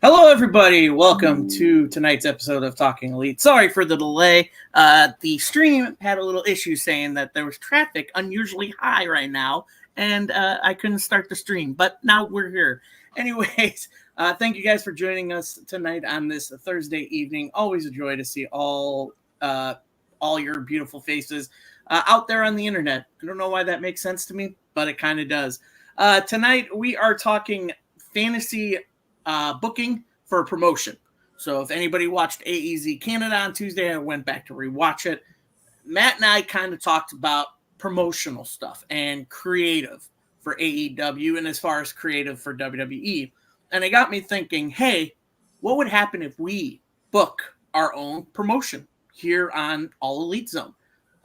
Hello, everybody. Welcome to tonight's episode of Talking Elite. Sorry for the delay. The stream had a little issue saying that there was traffic unusually high right now, and I couldn't start the stream, but now we're here. Anyways, thank you guys for joining us tonight on this Thursday evening. Always a joy to see all your beautiful faces out there on the internet. I don't know why that makes sense to me, but it kind of does. Tonight, we are talking fantasy booking for a promotion. So if anybody watched AEZ Canada on Tuesday, I went back to rewatch it. Matt and I kind of talked about promotional stuff and creative for AEW and as far as creative for WWE. And it got me thinking, hey, what would happen if we book our own promotion here on All Elite Zone?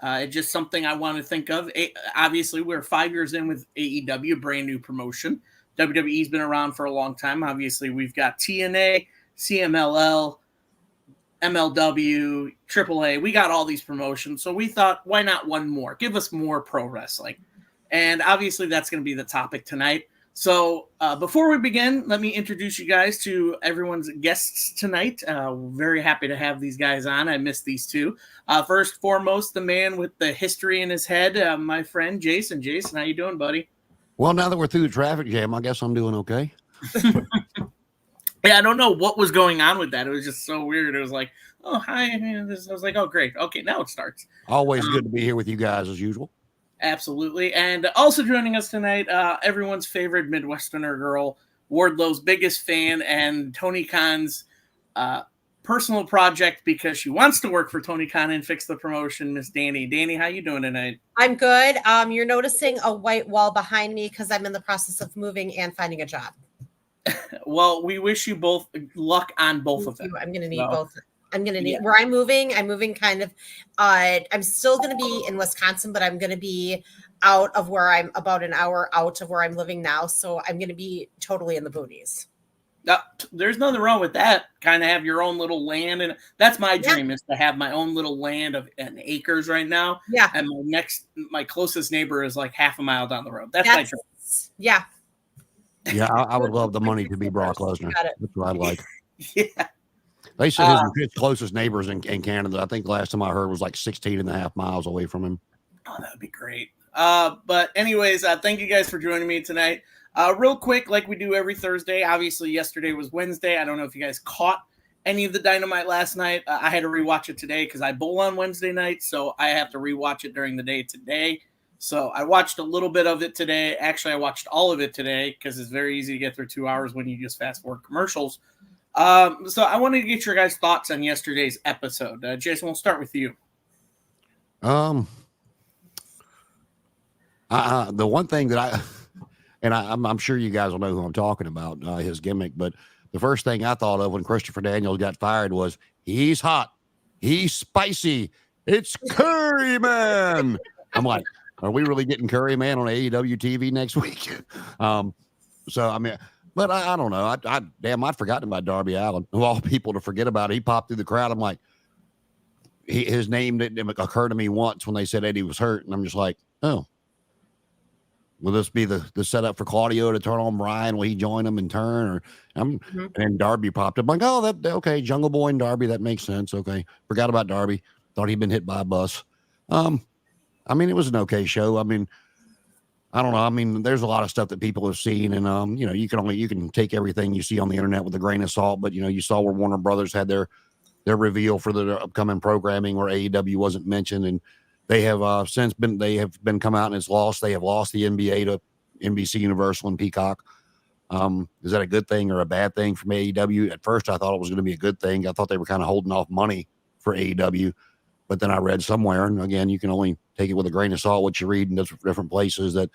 It's just something I want to think of. Obviously, we're 5 years in with AEW, brand new promotion. WWE's been around for a long time. Obviously, we've got TNA, CMLL, MLW, AAA. We got all these promotions. So we thought, why not one more? Give us more pro wrestling. And obviously, that's going to be the topic tonight. So before we begin, let me introduce you guys to everyone's guests tonight. Very happy to have these guys on. I missed these two. First, foremost, the man with the history in his head, my friend Jason. Jason, how you doing, buddy? Well, now that we're through the traffic jam, I guess I'm doing okay. Yeah, I don't know what was going on with that. It was just so weird. It was like, oh, hi. I was like, oh, great. Okay, now it starts. Always good to be here with you guys as usual. Absolutely. And also joining us tonight, everyone's favorite Midwesterner girl, Wardlow's biggest fan, and Tony Khan's personal project because she wants to work for Tony Khan and fix the promotion, Miss Danny. Danny, how you doing tonight? I'm good. You're noticing a white wall behind me because I'm in the process of moving and finding a job. Well, we wish you both luck on both of them. I'm going to need both. I'm going to need where I'm moving kind of, I'm still going to be in Wisconsin, but I'm going to be out of where I'm about an hour out of where I'm living now. So I'm going to be totally in the boonies. There's nothing wrong with that. Kind of have your own little land, and that's my dream is to have my own little land of acres right now. Yeah. And my closest neighbor is like half a mile down the road. That's my dream. Yeah. Yeah, I would love the money to be Brock Lesnar. That's what I'd like. Yeah. They said his closest neighbors in Canada, I think last time I heard was like 16 and a half miles away from him. Oh, that would be great. But anyways, thank you guys for joining me tonight. Real quick, like we do every Thursday, obviously yesterday was Wednesday. I don't know if you guys caught any of the Dynamite last night. I had to rewatch it today because I bowl on Wednesday night, so I have to rewatch it during the day today. So I watched a little bit of it today. Actually, I watched all of it today because it's very easy to get through 2 hours when you just fast forward commercials. So I wanted to get your guys' thoughts on yesterday's episode. Jason, we'll start with you. The one thing that I'm sure you guys will know who I'm talking about, his gimmick, but the first thing I thought of when Christopher Daniels got fired was he's hot, he's spicy, it's Curry Man. I'm like, are we really getting Curry Man on AEW TV next week? So I mean, but I don't know. I'd forgotten about Darby Allin, of all people to forget about it. He popped through the crowd. I'm like, his name didn't occur to me once when they said Eddie was hurt, and I'm just like, oh. Will this be the setup for Claudio to turn on Brian? Will he join him in turn? And Darby popped up. I'm like, oh, okay, Jungle Boy and Darby, that makes sense. Okay, forgot about Darby. Thought he'd been hit by a bus. I mean, it was an okay show. I mean, I don't know. I mean, there's a lot of stuff that people have seen, and you can take everything you see on the internet with a grain of salt. But you saw where Warner Brothers had their reveal for their upcoming programming, where AEW wasn't mentioned, and they have since been come out and it's lost. They have lost the NBA to NBC Universal and Peacock. Is that a good thing or a bad thing from AEW? At first, I thought it was going to be a good thing. I thought they were kind of holding off money for AEW, but then I read somewhere, and again, you can only take it with a grain of salt what you read in different places, that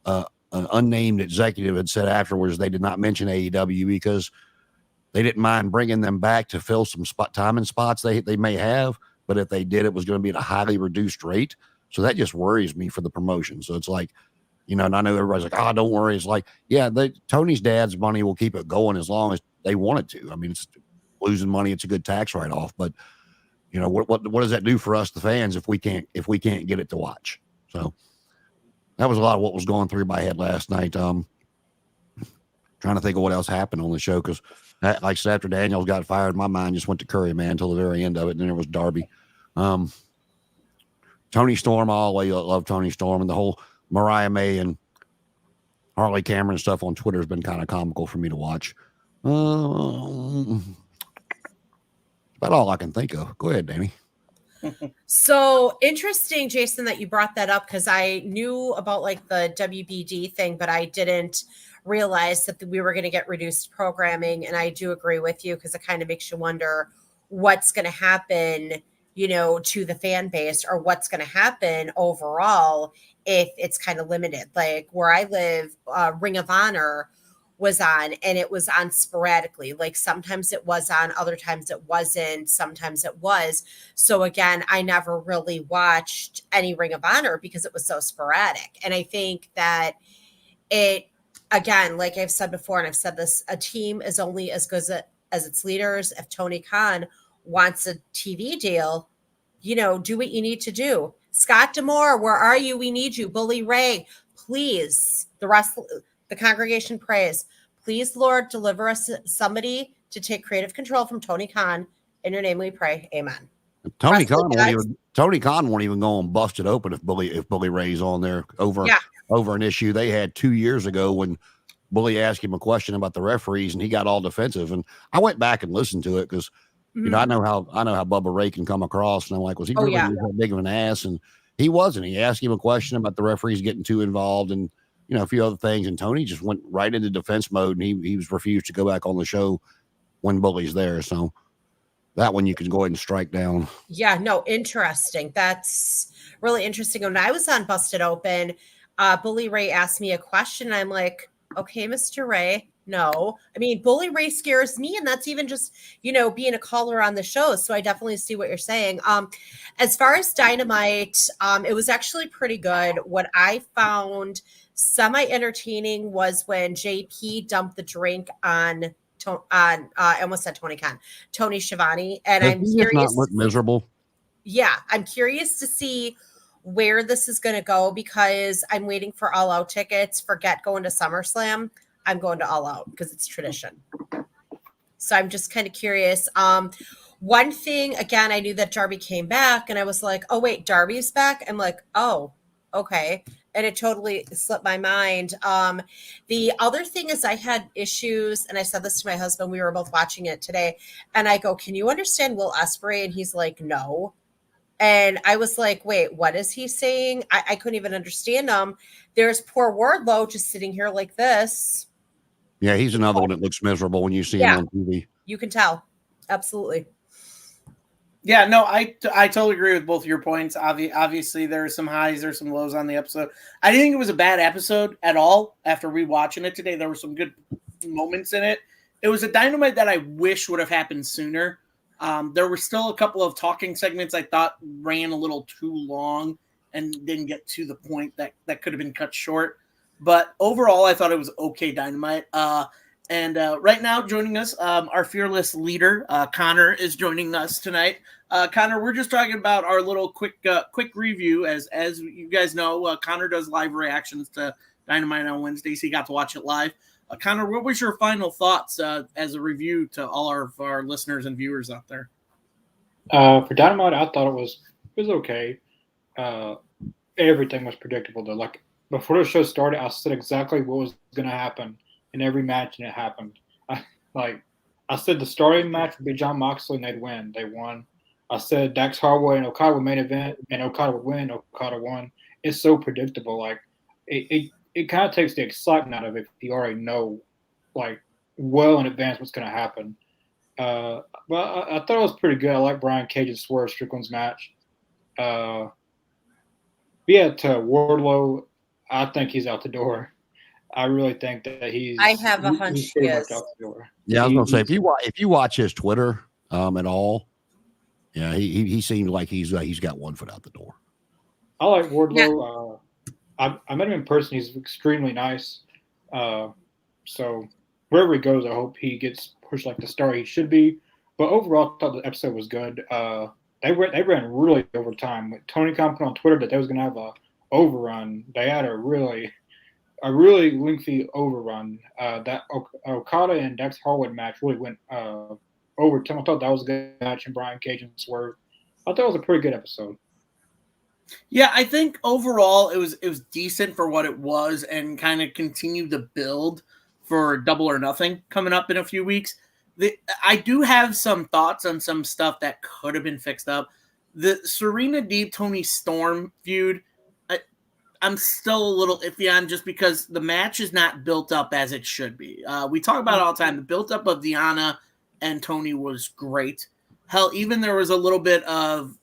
an unnamed executive had said afterwards they did not mention AEW because they didn't mind bringing them back to fill some time and spots they may have. But if they did, it was going to be at a highly reduced rate. So that just worries me for the promotion. So it's like, and I know everybody's like, don't worry. It's like, yeah, Tony's dad's money will keep it going as long as they want it to. I mean, it's losing money. It's a good tax write-off. But, what does that do for us, the fans, if we can't get it to watch? So that was a lot of what was going through my head last night. Trying to think of what else happened on the show, because Like I said, after Daniels got fired, my mind just went to Curry, man, until the very end of it. And then there was Darby. Tony Storm, I always love Tony Storm, and the whole Mariah May and Harley Cameron stuff on Twitter has been kind of comical for me to watch. About all I can think of. Go ahead, Danny. So interesting, Jason, that you brought that up, because I knew about like the WBD thing, but I didn't realize that we were going to get reduced programming. And I do agree with you, because it kind of makes you wonder what's going to happen, to the fan base, or what's going to happen overall if it's kind of limited. Like where I live, Ring of Honor was on, and it was on sporadically. Like sometimes it was on, other times it wasn't, sometimes it was. So again, I never really watched any Ring of Honor because it was so sporadic. And I think that again, like I've said before, and I've said this, a team is only as good as its leaders. If Tony Khan wants a TV deal, do what you need to do. Scott D'Amore, where are you? We need you. Bully Ray, please. The congregation prays. Please, Lord, deliver us somebody to take creative control from Tony Khan. In your name we pray. Amen. Tony Khan won't even go and bust it open if Bully Ray's on there over an issue they had 2 years ago when Bully asked him a question about the referees and he got all defensive. And I went back and listened to it because I know how Bubba Ray can come across, and I'm like, was he really that big of an ass? And he wasn't. He asked him a question about the referees getting too involved and a few other things, and Tony just went right into defense mode, and he was refused to go back on the show when Bully's there. So that one you can go ahead and strike down. Yeah, no, interesting. That's really interesting. When I was on Busted Open, Bully Ray asked me a question, and I'm like, okay, Mr. Ray, no. I mean, Bully Ray scares me, and that's even just, being a caller on the show. So I definitely see what you're saying. As far as Dynamite, it was actually pretty good. What I found semi-entertaining was when JP dumped the drink on I almost said Tony Khan, Tony Schiavone, and I'm curious. Not look miserable. Yeah, I'm curious to see where this is going to go, because I'm waiting for All Out tickets. Forget going to SummerSlam. I'm going to All Out because it's tradition. So I'm just kind of curious. One thing, again, I knew that Darby came back, and I was like, oh wait, Darby's back. I'm like, oh, okay. And it totally slipped my mind. The other thing is I had issues, and I said this to my husband. We were both watching it today. And I go, can you understand Will Ospreay? And he's like, no. And I was like, wait, what is he saying? I couldn't even understand him. There's poor Wardlow just sitting here like this. Yeah, he's another one that looks miserable when you see him on TV. You can tell. Absolutely. Yeah, no, I totally agree with both of your points. Obviously, there are some highs, there's some lows on the episode. I didn't think it was a bad episode at all. After rewatching it today, there were some good moments in it. It was a Dynamite that I wish would have happened sooner. There were still a couple of talking segments I thought ran a little too long and didn't get to the point that could have been cut short. But overall, I thought it was okay Dynamite. And right now, joining us, our fearless leader, Connor, is joining us tonight. Connor, we're just talking about our little quick review. As you guys know, Connor does live reactions to Dynamite on Wednesdays. He got to watch it live. Connor, what was your final thoughts as a review to all of our listeners and viewers out there? For Dynamite, I thought it was okay. Everything was predictable, though. Like, before the show started, I said exactly what was going to happen in every match, and it happened. I said the starting match would be Jon Moxley, and they'd win. They won. I said Dax Harwood and Okada would main event, and Okada would win. Okada won. It's so predictable. Like, it kind of takes the excitement out of it if you already know, like, well in advance what's going to happen. Well, I thought it was pretty good. I like Brian Cage's Swerve Strickland's match. To Wardlow, I think he's out the door. I really think that he's. I have a hunch he is. Out the door. Yeah, I was gonna say if you watch his Twitter at all, yeah, he seems like he's got one foot out the door. I like Wardlow. Yeah. I met him in person. He's extremely nice. So wherever he goes, I hope he gets pushed like the star he should be. But overall, I thought the episode was good. They ran really over time. Tony Khan put on Twitter that they was gonna have a overrun. They had a really a really lengthy overrun. That Okada and Dax Harwood match really went overtime. I thought that was a good match, and Brian Cage and Swerve. I thought it was a pretty good episode. Yeah, I think overall it was decent for what it was, and kind of continued the build for Double or Nothing coming up in a few weeks. I do have some thoughts on some stuff that could have been fixed up. The Serena Deeb Toni Storm feud, I'm still a little iffy on, just because the match is not built up as it should be. We talk about it all the time. The build up of Deonna and Toni was great. Hell, even there was a little bit of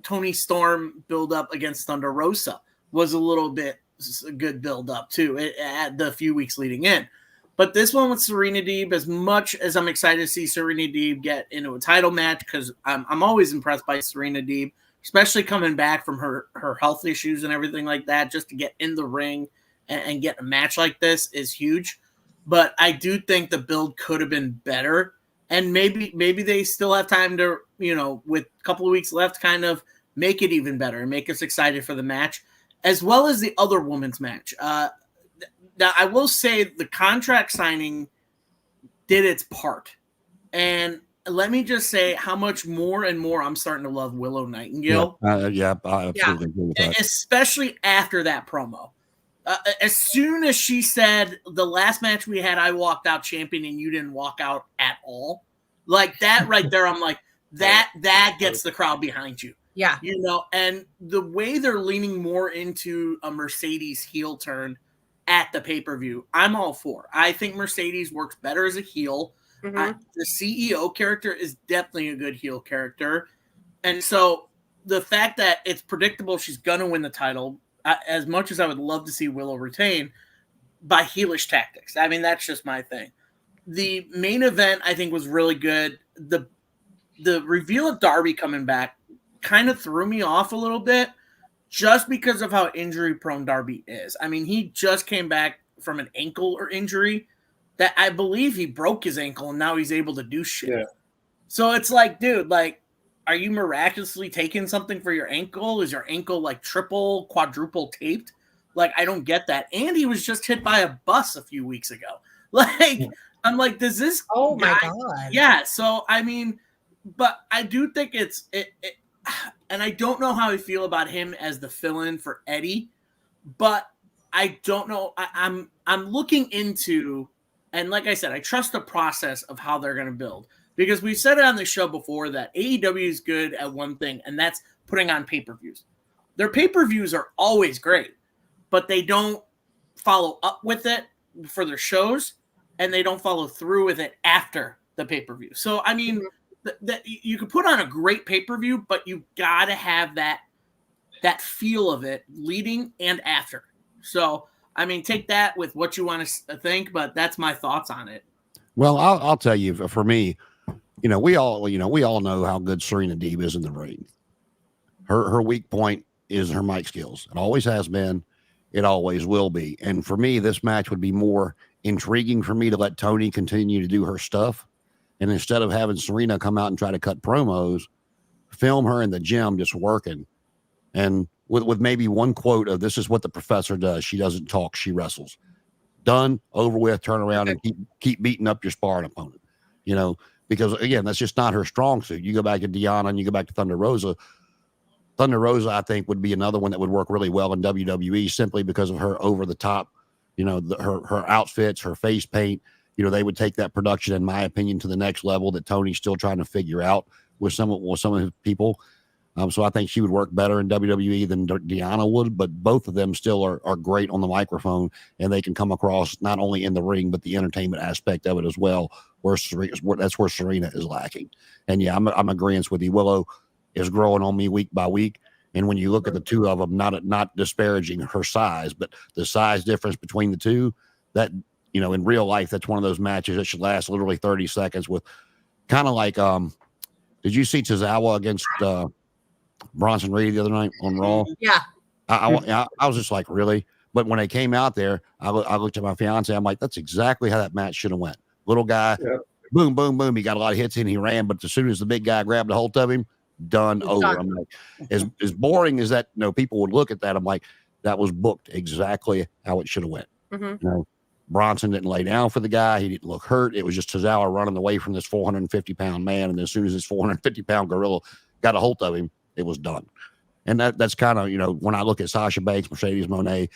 Toni Storm build up against Thunder Rosa was a little bit a good build up too at the few weeks leading in. But this one with Serena Deeb, as much as I'm excited to see Serena Deeb get into a title match, because I'm always impressed by Serena Deeb, especially coming back from her health issues and everything like that, just to get in the ring and get a match like this is huge. But I do think the build could have been better. And maybe they still have time to, with a couple of weeks left, kind of make it even better and make us excited for the match, as well as the other women's match. Now, I will say the contract signing did its part. And let me just say how much more and more I'm starting to love Willow Nightingale. Yeah, I absolutely agree with that. Especially after that promo. As soon as she said, the last match we had, I walked out champion and you didn't walk out at all. Like that right there, I'm like, that gets the crowd behind you. Yeah. And the way they're leaning more into a Mercedes heel turn at the pay-per-view, I'm all for. I think Mercedes works better as a heel. Mm-hmm. The CEO character is definitely a good heel character. And so the fact that it's predictable she's going to win the title, as much as I would love to see Willow retain, by heelish tactics. I mean, that's just my thing. The main event, I think, was really good. The reveal of Darby coming back kind of threw me off a little bit, just because of how injury-prone Darby is. I mean, he just came back from an ankle or injury that I believe he broke his ankle, and now he's able to do shit. Yeah. So it's like, dude, like, are you miraculously taking something for your ankle? Is your ankle like triple, quadruple taped? Like, I don't get that. And he was just hit by a bus a few weeks ago. Like, I'm like, does this? Oh my guy, God. Yeah. So I mean, but I do think it's and I don't know how I feel about him as the fill-in for Eddie, but I don't know. I'm looking into, and like I said, I trust the process of how they're going to build. Because we've said it on the show before that AEW is good at one thing, and that's putting on pay-per-views. Their pay-per-views are always great, but they don't follow up with it for their shows, and they don't follow through with it after the pay-per-view. So, I mean, you could put on a great pay-per-view, but you got to have that feel of it leading and after. So, I mean, take that with what you want to think, but that's my thoughts on it. Well, I'll tell you, for me, we all know how good Serena Deeb is in the ring. Her weak point is her mic skills. It always has been. It always will be. And for me, this match would be more intriguing for me to let Toni continue to do her stuff. And instead of having Serena come out and try to cut promos, film her in the gym just working. And with maybe one quote of, "This is what the professor does. She doesn't talk, she wrestles." Done, over with, turn around and keep beating up your sparring opponent. Because again, that's just not her strong suit. You go back to Deonna and you go back to Thunder Rosa. Thunder Rosa, I think, would be another one that would work really well in WWE, simply because of her over the top, her outfits, her face paint. They would take that production, in my opinion, to the next level that Tony's still trying to figure out with some of his people. So I think she would work better in WWE than Deonna would, but both of them still are great on the microphone, and they can come across not only in the ring, but the entertainment aspect of it as well, that's where Serena is lacking. And yeah, I'm agreeing with you. Willow is growing on me week by week. And when you look at the two of them, not disparaging her size, but the size difference between the two, that, in real life, that's one of those matches that should last literally 30 seconds with kind of like, did you see Tozawa against, Bronson Reed the other night on Raw? Yeah. I was just like, really? But when they came out there, I looked at my fiance. I'm like, that's exactly how that match should have went. Little guy, boom, boom, boom. He got a lot of hits in. He ran, but as soon as the big guy grabbed a hold of him, done, over. I'm like, as boring as that, people would look at that. I'm like, that was booked exactly how it should have went. Mhm. You know, Bronson didn't lay down for the guy. He didn't look hurt. It was just Tozawa running away from this 450-pound man. And as soon as this 450-pound gorilla got a hold of him, it was done. And that's kind of, when I look at Sasha Banks, Mercedes Moné,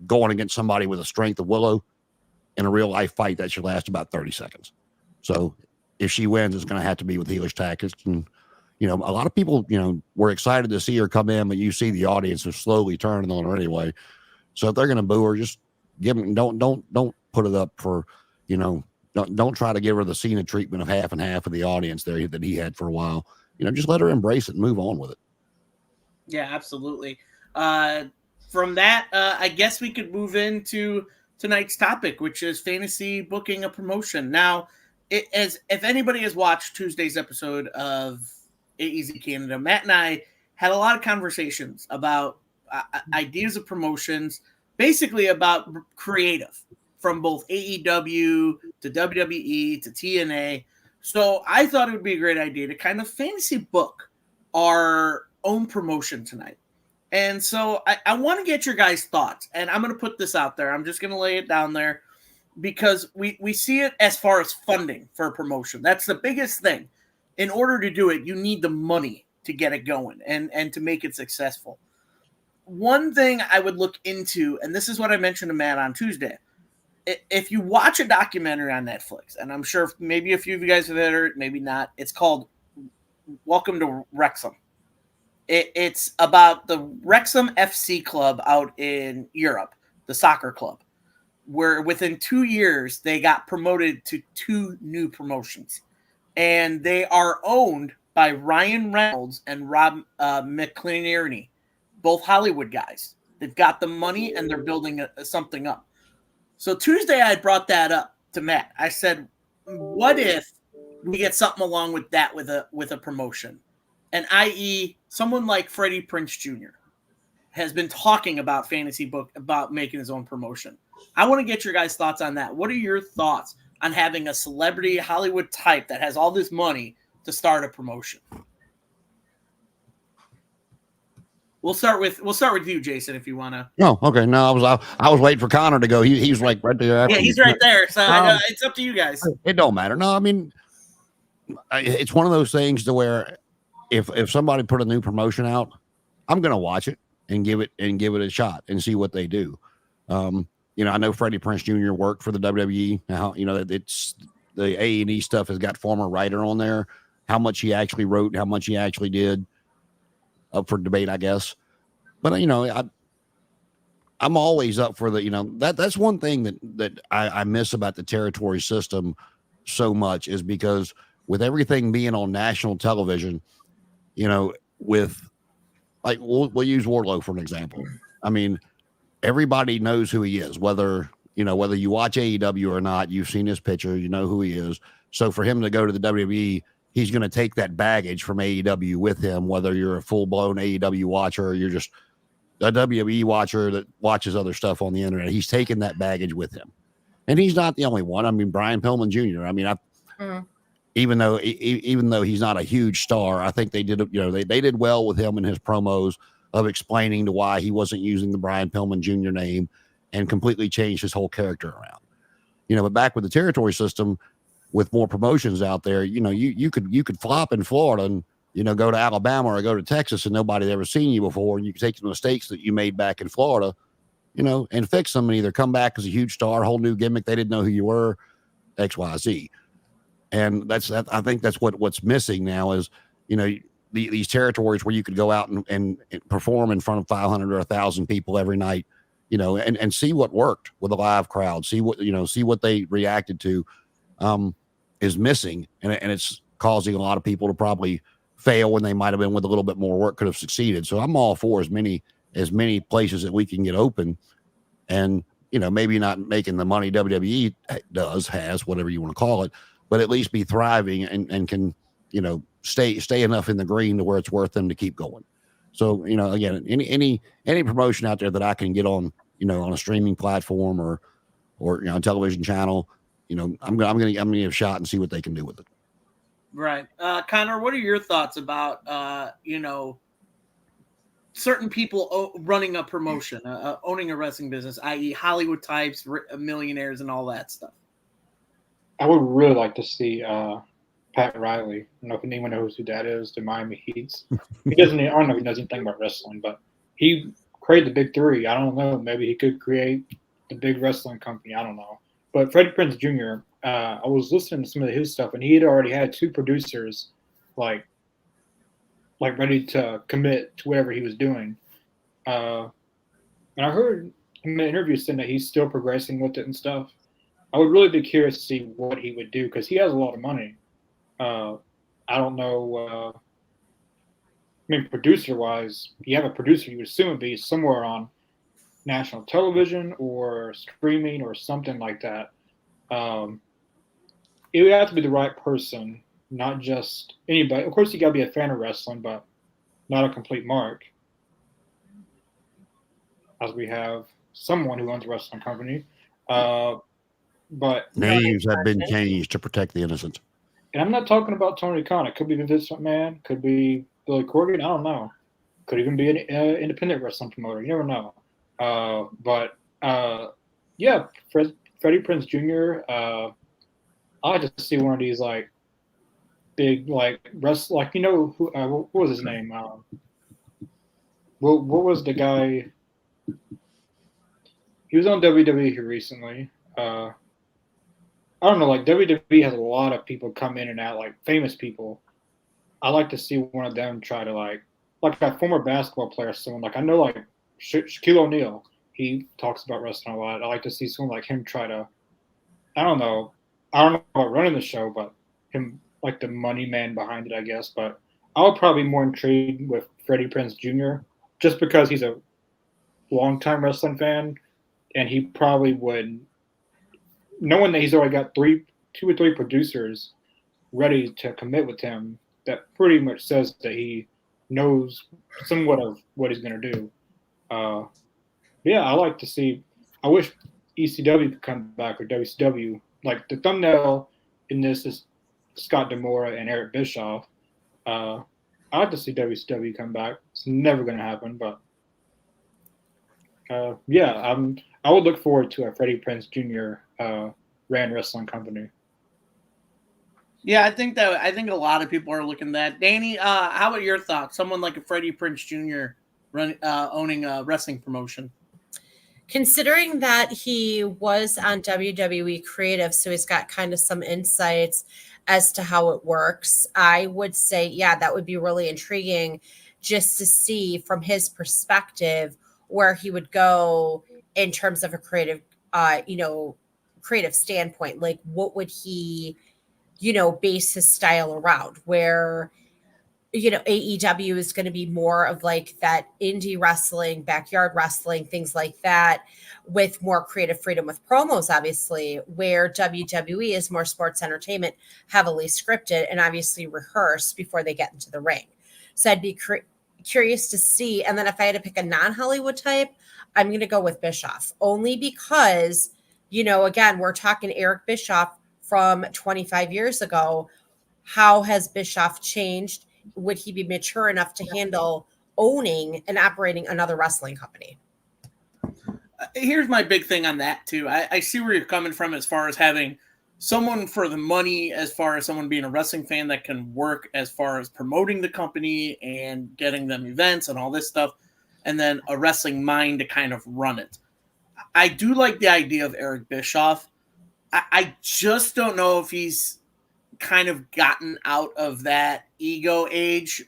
going against somebody with the strength of Willow in a real life fight, that should last about 30 seconds. So if she wins, it's going to have to be with heelish tactics. And, a lot of people, were excited to see her come in, but you see the audience is slowly turning on her anyway. So if they're going to boo her, just give them, don't put it up for, don't try to give her the Cena treatment of half and half of the audience there that he had for a while. Just let her embrace it and move on with it. Yeah, absolutely. From that, I guess we could move into tonight's topic, which is fantasy booking a promotion. Now, if anybody has watched Tuesday's episode of AEZ Canada, Matt and I had a lot of conversations about ideas of promotions, basically about creative, from both AEW to WWE to TNA. So I thought it would be a great idea to kind of fantasy book our own promotion tonight. And so I want to get your guys' thoughts, and I'm going to put this out there. I'm just going to lay it down there because we see it as far as funding for a promotion. That's the biggest thing. In order to do it, you need the money to get it going and to make it successful. One thing I would look into, and this is what I mentioned to Matt on Tuesday, if you watch a documentary on Netflix, and I'm sure maybe a few of you guys have heard it, maybe not, it's called Welcome to Wrexham. It's about the Wrexham FC club out in Europe, the soccer club, where within 2 years they got promoted to 2 new promotions. And they are owned by Ryan Reynolds and Rob McElhenney, both Hollywood guys. They've got the money and they're building something up. So Tuesday I brought that up to Matt. I said, what if we get something along with that with a promotion? And i.e., someone like Freddie Prinze Jr. has been talking about about making his own promotion. I want to get your guys' thoughts on that. What are your thoughts on having a celebrity Hollywood type that has all this money to start a promotion? We'll start with you, Jason, if you want to. Oh, okay. No, I was waiting for Connor to go. He's like right there. Yeah, he's right there. So it's up to you guys. It don't matter. No, I mean, it's one of those things to where if somebody put a new promotion out, I'm going to watch it and give it a shot and see what they do. I know Freddie Prinze Jr. worked for the WWE. Now, it's the A&E stuff has got former writer on there. How much he actually wrote, how much he actually did, up for debate, I guess. But I'm always up for that's one thing that I miss about the territory system so much, is because with everything being on national television, with like we'll use Wardlow for an example. I mean, everybody knows who he is, whether you watch AEW or not. You've seen his picture, you know who he is. So for him to go to the WWE, he's going to take that baggage from AEW with him, whether you're a full-blown AEW watcher or you're just a WWE watcher that watches other stuff on the internet. He's taking that baggage with him. And he's not the only one. I mean, Brian Pillman Jr., I mean, even though he's not a huge star, I think they did, they did well with him in his promos of explaining to why he wasn't using the Brian Pillman Jr. name and completely changed his whole character around. But back with the territory system, with more promotions out there, you could flop in Florida and, go to Alabama or go to Texas and nobody's ever seen you before. And you can take the mistakes that you made back in Florida, and fix them and either come back as a huge star, whole new gimmick. They didn't know who you were, X, Y, Z. And I think that's what's missing now is, these territories where you could go out and perform in front of 500 or 1,000 people every night, and see what worked with a live crowd, see what they reacted to, is missing. And it's causing a lot of people to probably fail when they might've been with a little bit more work could have succeeded. So I'm all for as many places that we can get open and, maybe not making the money WWE has, whatever you want to call it, but at least be thriving and can, stay enough in the green to where it's worth them to keep going. So, again, any promotion out there that I can get on, on a streaming platform or a television channel, I'm going to give a shot and see what they can do with it. Right. Connor, what are your thoughts about, certain people running a promotion, owning a wrestling business, i.e., Hollywood types, millionaires, and all that stuff. I would really like to see Pat Riley. I don't know if anyone knows who that is. The Miami Heats. He doesn't. I don't know if he knows anything about wrestling, but he created the Big Three. I don't know. Maybe he could create the big wrestling company. I don't know. But Freddie Prinze Jr. I was listening to some of his stuff, and he had already had 2 producers, like ready to commit to whatever he was doing. And I heard him in an interview saying that he's still progressing with it and stuff. I would really be curious to see what he would do because he has a lot of money. I don't know. I mean, producer-wise, you have a producer, you would assume would be somewhere on national television or streaming or something like that. It would have to be the right person, not just anybody. Of course, you got to be a fan of wrestling, but not a complete mark. As we have someone who owns a wrestling company. But names have been changed to protect the innocent. And I'm not talking about Tony Khan. It could be Vince McMahon, could be Billy Corgan. I don't know. Could even be an independent wrestling promoter. You never know. Yeah, Freddie Prinze Jr. I like to see one of these like big wrestle who what was his name? What was the guy? He was on WWE here recently. I don't know, like WWE has a lot of people come in and out, like famous people. I like to see one of them try to like that former basketball player, someone like I know like Shaquille O'Neal. He talks about wrestling a lot. I like to see someone like him try to. I don't know about running the show, but him like the money man behind it, I guess. But I would probably be more intrigued with Freddie Prinze Jr. just because he's a longtime wrestling fan, and he probably would. Knowing that he's already got 2 or 3 producers ready to commit with him, that pretty much says that he knows somewhat of what he's going to do. Yeah, I like to see. I wish ECW could come back or WCW. Like the thumbnail in this is Scott D'Amore and Eric Bischoff. I like to see WCW come back. It's never going to happen, but yeah, I would look forward to a Freddie Prinze Jr. Ran wrestling company. Yeah, I think a lot of people are looking at that. Danny, how about your thoughts? Someone like a Freddie Prinze Jr. Owning a wrestling promotion. Considering that he was on WWE Creative, so he's got kind of some insights as to how it works, I would say, yeah, that would be really intriguing just to see from his perspective where he would go in terms of a creative, creative standpoint. Like, what would he, base his style around? Where, AEW is going to be more of like that indie wrestling, backyard wrestling, things like that, with more creative freedom with promos, obviously, where WWE is more sports entertainment, heavily scripted and obviously rehearsed before they get into the ring. So I'd be curious to see. And then if I had to pick a non-Hollywood type, I'm going to go with Bischoff, only because, again, we're talking Eric Bischoff from 25 years ago. How has Bischoff changed? Would he be mature enough to handle owning and operating another wrestling company? Here's my big thing on that too. I see where you're coming from as far as having someone for the money, as far as someone being a wrestling fan that can work as far as promoting the company and getting them events and all this stuff, and then a wrestling mind to kind of run it. I do like the idea of Eric Bischoff. I just don't know if he's kind of gotten out of that ego age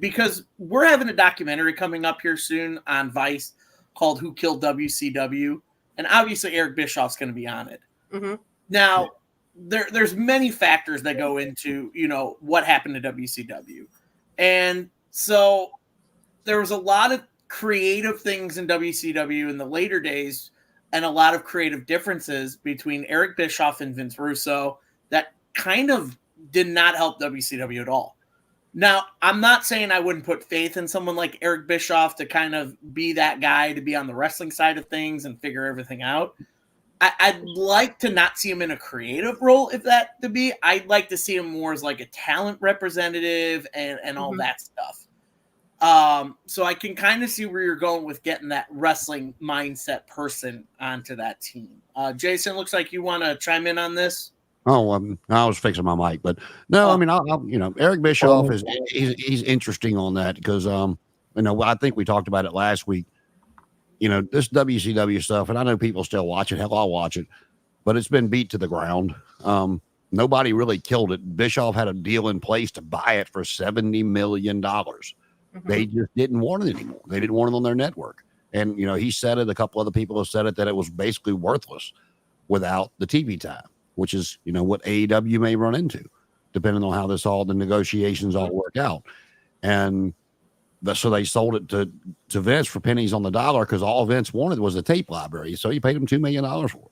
because we're having a documentary coming up here soon on Vice called Who Killed WCW, and obviously Eric Bischoff's going to be on it. Mm-hmm. Now there's many factors that go into what happened to WCW, and so there was a lot of creative things in WCW in the later days and a lot of creative differences between Eric Bischoff and Vince Russo that kind of did not help WCW at all. Now, I'm not saying I wouldn't put faith in someone like Eric Bischoff to kind of be that guy to be on the wrestling side of things and figure everything out. I'd like to not see him in a creative role, if that to be. I'd like to see him more as like a talent representative and all that stuff. So I can kind of see where you're going with getting that wrestling mindset person onto that team. Jason, looks like you want to chime in on this. Oh, I was fixing my mic, but no, I mean, Eric Bischoff he's interesting on that because, I think we talked about it last week. This WCW stuff, and I know people still watch it. Hell, I'll watch it, but it's been beat to the ground. Nobody really killed it. Bischoff had a deal in place to buy it for $70 million. They just didn't want it anymore. They didn't want it on their network. And, he said it, a couple other people have said it, that it was basically worthless without the TV time, which is, what AEW may run into, depending on how the negotiations all work out. And so they sold it to Vince for pennies on the dollar because all Vince wanted was a tape library. So you paid him $2 million for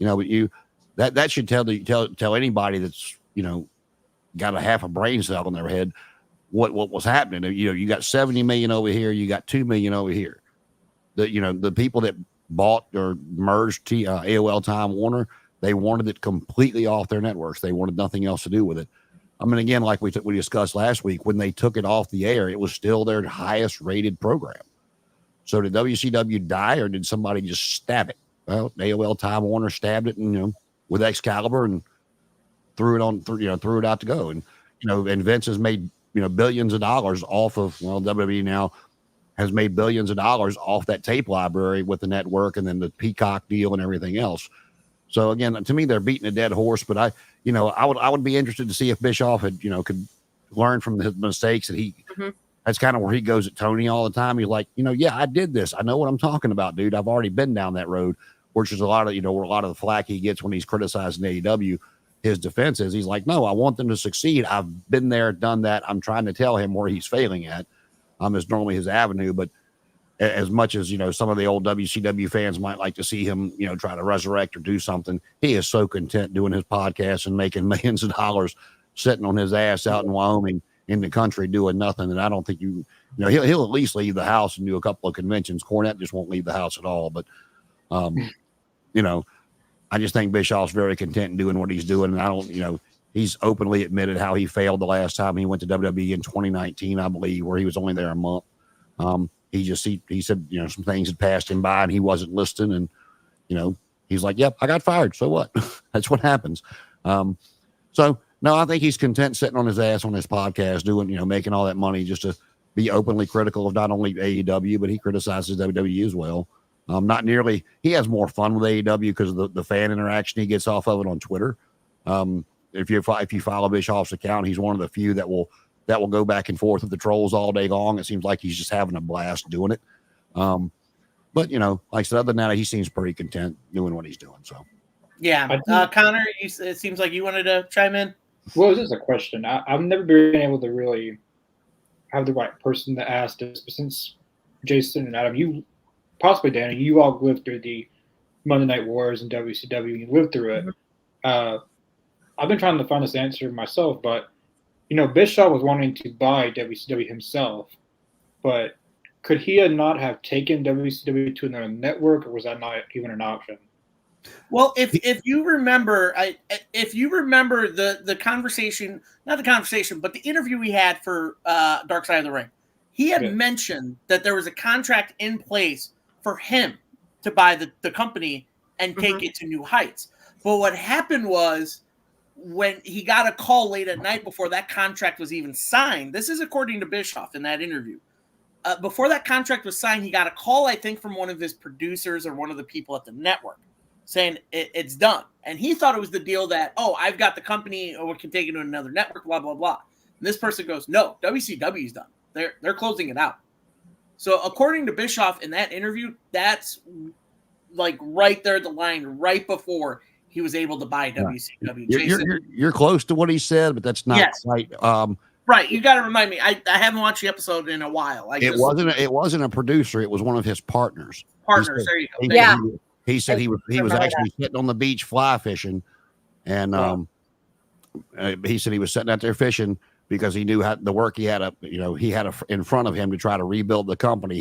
it. But that should tell anybody that's, got a half a brain cell in their head what was happening. You got 70 million over here, you got 2 million over here. The people that bought or merged AOL Time Warner, they wanted it completely off their networks. They wanted nothing else to do with it. I mean, again, like we discussed last week, when they took it off the air, it was still their highest rated program. So did WCW die, or did somebody just stab it? Well, AOL Time Warner stabbed it, and with Excalibur, and threw it out to go. And and Vince has made billions of dollars off of WWE now has made billions of dollars off that tape library with the network, and then the Peacock deal and everything else. So again, to me, they're beating a dead horse. But I would be interested to see if Bischoff had could learn from his mistakes. That that's kind of where he goes at Tony all the time. He's like, yeah, I did this. I know what I'm talking about, dude. I've already been down that road. Which is a lot of the flack he gets when he's criticizing AEW. His defense is he's like, no, I want them to succeed. I've been there, done that. I'm trying to tell him where he's failing at. Is normally his avenue, but as much as some of the old WCW fans might like to see him, try to resurrect or do something, he is so content doing his podcast and making millions of dollars, sitting on his ass out in Wyoming in the country doing nothing. And I don't think he'll at least leave the house and do a couple of conventions. Cornette just won't leave the house at all, but. I just think Bischoff's very content in doing what he's doing. And I don't, he's openly admitted how he failed the last time he went to WWE in 2019, I believe, where he was only there a month. He said, some things had passed him by and he wasn't listening. And, he's like, yep, I got fired. So what? That's what happens. So no, I think he's content sitting on his ass on his podcast doing, making all that money just to be openly critical of not only AEW, but he criticizes WWE as well. Not nearly. He has more fun with AEW because of the fan interaction he gets off of it on Twitter. If you follow Bischoff's account, he's one of the few that will go back and forth with the trolls all day long. It seems like he's just having a blast doing it. But like I said, other than that, he seems pretty content doing what he's doing. So yeah, Connor, it seems like you wanted to chime in. Well, this is a question. I've never been able to really have the right person to ask this, but since Jason and Adam, possibly Danny, you all lived through the Monday Night Wars and WCW. You lived through it. I've been trying to find this answer myself, but Bischoff was wanting to buy WCW himself, but could he not have taken WCW to another network, or was that not even an option? Well, if you remember, the conversation, not the conversation, but the interview we had for Dark Side of the Ring, he had mentioned that there was a contract in place for him to buy the company and take it to new heights. But what happened was when he got a call late at night before that contract was even signed, this is according to Bischoff in that interview, before that contract was signed, he got a call, I think, from one of his producers or one of the people at the network saying it's done. And he thought it was the deal that, I've got the company, or we can take it to another network, blah, blah, blah. And this person goes, no, WCW's done. They're closing it out. So according to Bischoff in that interview, that's like right there, the line right before he was able to buy WCW. You're close to what he said, but that's not right. Right, you got to remind me. I haven't watched the episode in a while. It wasn't a producer. It was one of his partners. There you go. He said he was actually sitting on the beach fly fishing, and he said he was sitting out there fishing because he knew how the work he had in front of him to try to rebuild the company.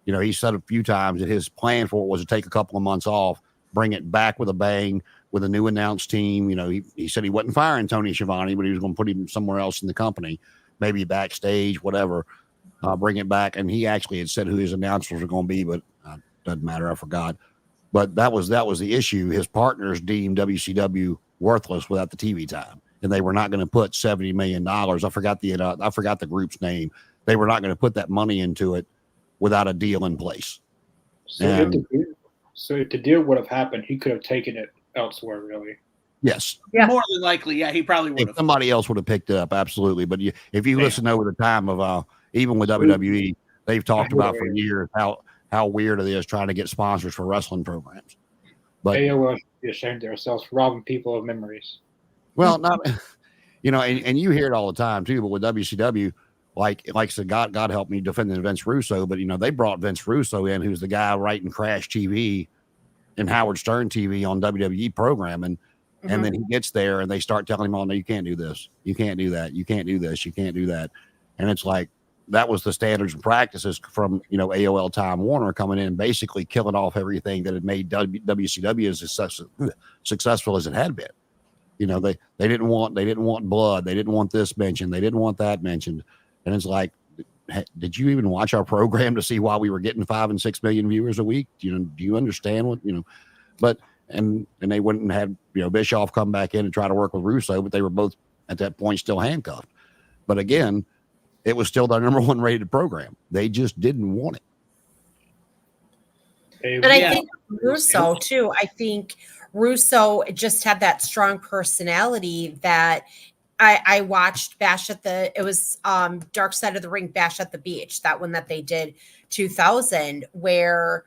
He said a few times that his plan for it was to take a couple of months off, bring it back with a bang with a new announced team. He said he wasn't firing Tony Schiavone, but he was going to put him somewhere else in the company, maybe backstage, whatever. bring it back. And he actually had said who his announcers were going to be, but doesn't matter. I forgot. But that was the issue. His partners deemed WCW worthless without the TV time, and they were not going to put $70 million. I forgot the group's name. They were not going to put that money into it without a deal in place. So if the deal would have happened, he could have taken it elsewhere, really. Yes. Yeah. More than likely, yeah, he probably would If have. somebody else would have picked it up, absolutely. But if you listen over the time of even with WWE, they've talked about for years how weird it is trying to get sponsors for wrestling programs. But AOL should be ashamed of themselves for robbing people of memories. well, not and you hear it all the time too. But with WCW, like I said, God help me defending Vince Russo, but they brought Vince Russo in, who's the guy writing Crash TV and Howard Stern TV on WWE programming. And then he gets there and they start telling him, oh, no, you can't do this. You can't do that. You can't do this. You can't do that. And it's like, that was the standards and practices from, AOL Time Warner coming in and basically killing off everything that had made WCW as successful as it had been. They didn't want blood. They didn't want this mentioned. They didn't want that mentioned. And it's like, did you even watch our program to see why we were getting 5 and 6 million viewers a week? Do you understand what, but, and they went and had, Bischoff come back in and try to work with Russo, but they were both at that point still handcuffed. But again, it was still their number one rated program. They just didn't want it. And I think Russo too. I think Russo just had that strong personality that I watched Bash at it was Dark Side of the Ring, Bash at the Beach, that one that they did 2000, where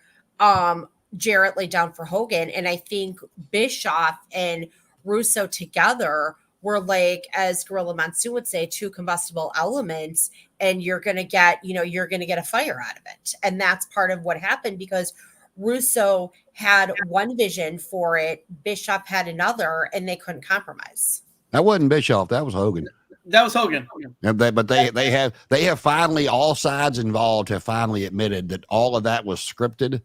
Jarrett laid down for Hogan. And I think Bischoff and Russo together were like, as Gorilla Monsoon would say, two combustible elements, and you're going to get a fire out of it. And that's part of what happened, because Russo had one vision for it, Bischoff had another, and they couldn't compromise. That wasn't Bischoff. That was Hogan. That was Hogan. But they have finally, all sides involved have finally admitted that all of that was scripted.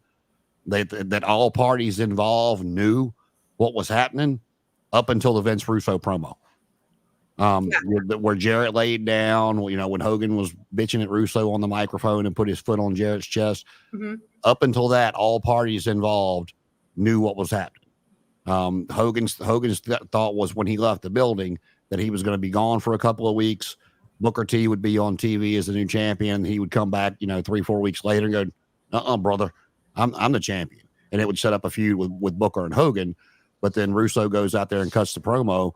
That all parties involved knew what was happening up until the Vince Russo promo. Where Jarrett laid down, when Hogan was bitching at Russo on the microphone and put his foot on Jarrett's chest. Up until that, all parties involved knew what was happening. Hogan's thought was, when he left the building, that he was going to be gone for a couple of weeks. Booker T would be on TV as the new champion. He would come back, 3-4 weeks later and go, brother, I'm the champion. And it would set up a feud with Booker and Hogan. But then Russo goes out there and cuts the promo,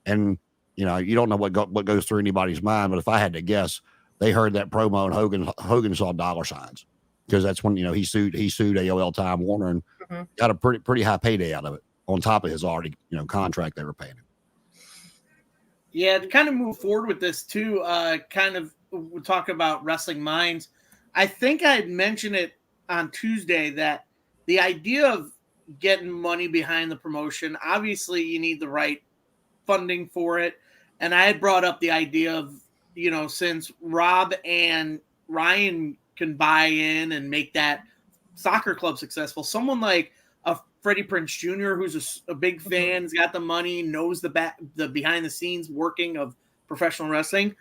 and you don't know what goes through anybody's mind. But if I had to guess, they heard that promo and Hogan saw dollar signs, because that's when he sued AOL Time Warner and got a pretty high payday out of it, on top of his already contract they were paying him. Yeah, to kind of move forward with this too, we'll talk about Wrestling Minds. I think I had mentioned it on Tuesday that the idea of getting money behind the promotion, obviously you need the right funding for it. And I had brought up the idea of, since Rob and Ryan can buy in and make that soccer club successful, someone like a Freddie Prinze Jr., who's a big fan, has got the money, knows the behind the scenes working of professional wrestling.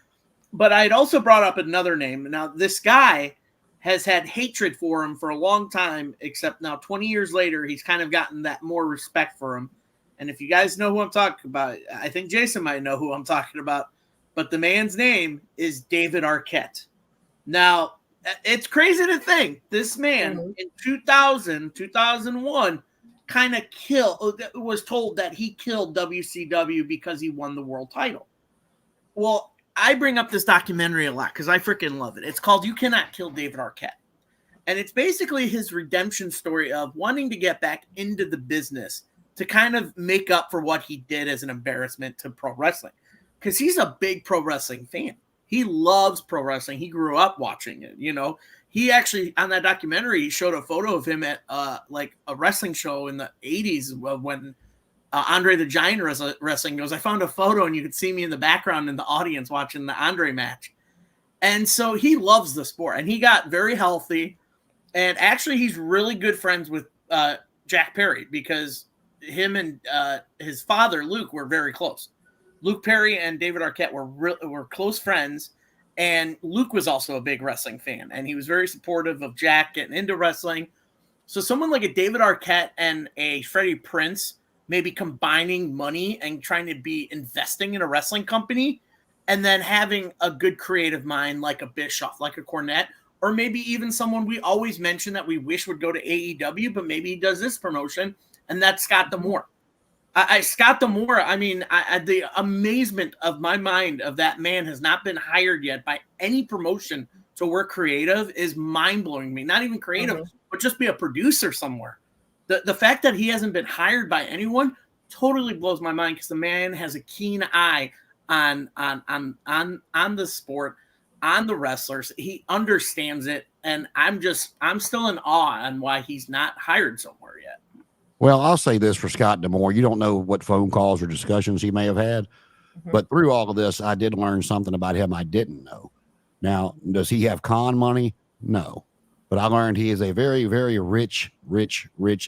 But I had also brought up another name. Now, this guy has had hatred for him for a long time, except now 20 years later, he's kind of gotten that more respect for him. And if you guys know who I'm talking about, I think Jason might know who I'm talking about, but the man's name is David Arquette. Now, it's crazy to think this man in 2001 kind of was told that he killed WCW because he won the world title. Well, I bring up this documentary a lot because I freaking love it. It's called You Cannot Kill David Arquette. And it's basically his redemption story of wanting to get back into the business to kind of make up for what he did as an embarrassment to pro wrestling. Because he's a big pro wrestling fan. He loves pro wrestling. He grew up watching it, He actually, on that documentary, he showed a photo of him at like a wrestling show in the 80s when Andre the Giant wrestling goes. I found a photo and you could see me in the background in the audience watching the Andre match. And so he loves the sport, and he got very healthy. And actually, he's really good friends with Jack Perry, because him and his father, Luke, were very close. Luke Perry and David Arquette were close friends. And Luke was also a big wrestling fan, and he was very supportive of Jack getting into wrestling. So someone like a David Arquette and a Freddie Prinze maybe combining money and trying to be investing in a wrestling company, and then having a good creative mind like a Bischoff, like a Cornette, or maybe even someone we always mention that we wish would go to AEW, but maybe he does this promotion, and that's Scott D'Amore. Scott D'Amore, I mean, the amazement of my mind of that man has not been hired yet by any promotion to work creative is mind-blowing me. Not even creative, but just be a producer somewhere. The fact that he hasn't been hired by anyone totally blows my mind, because the man has a keen eye on the sport, on the wrestlers. He understands it, and I'm still in awe on why he's not hired somewhere yet. Well, I'll say this for Scott D'Amore. You don't know what phone calls or discussions he may have had, but through all of this, I did learn something about him I didn't know. Now, does he have con money? No. But I learned he is a very, very rich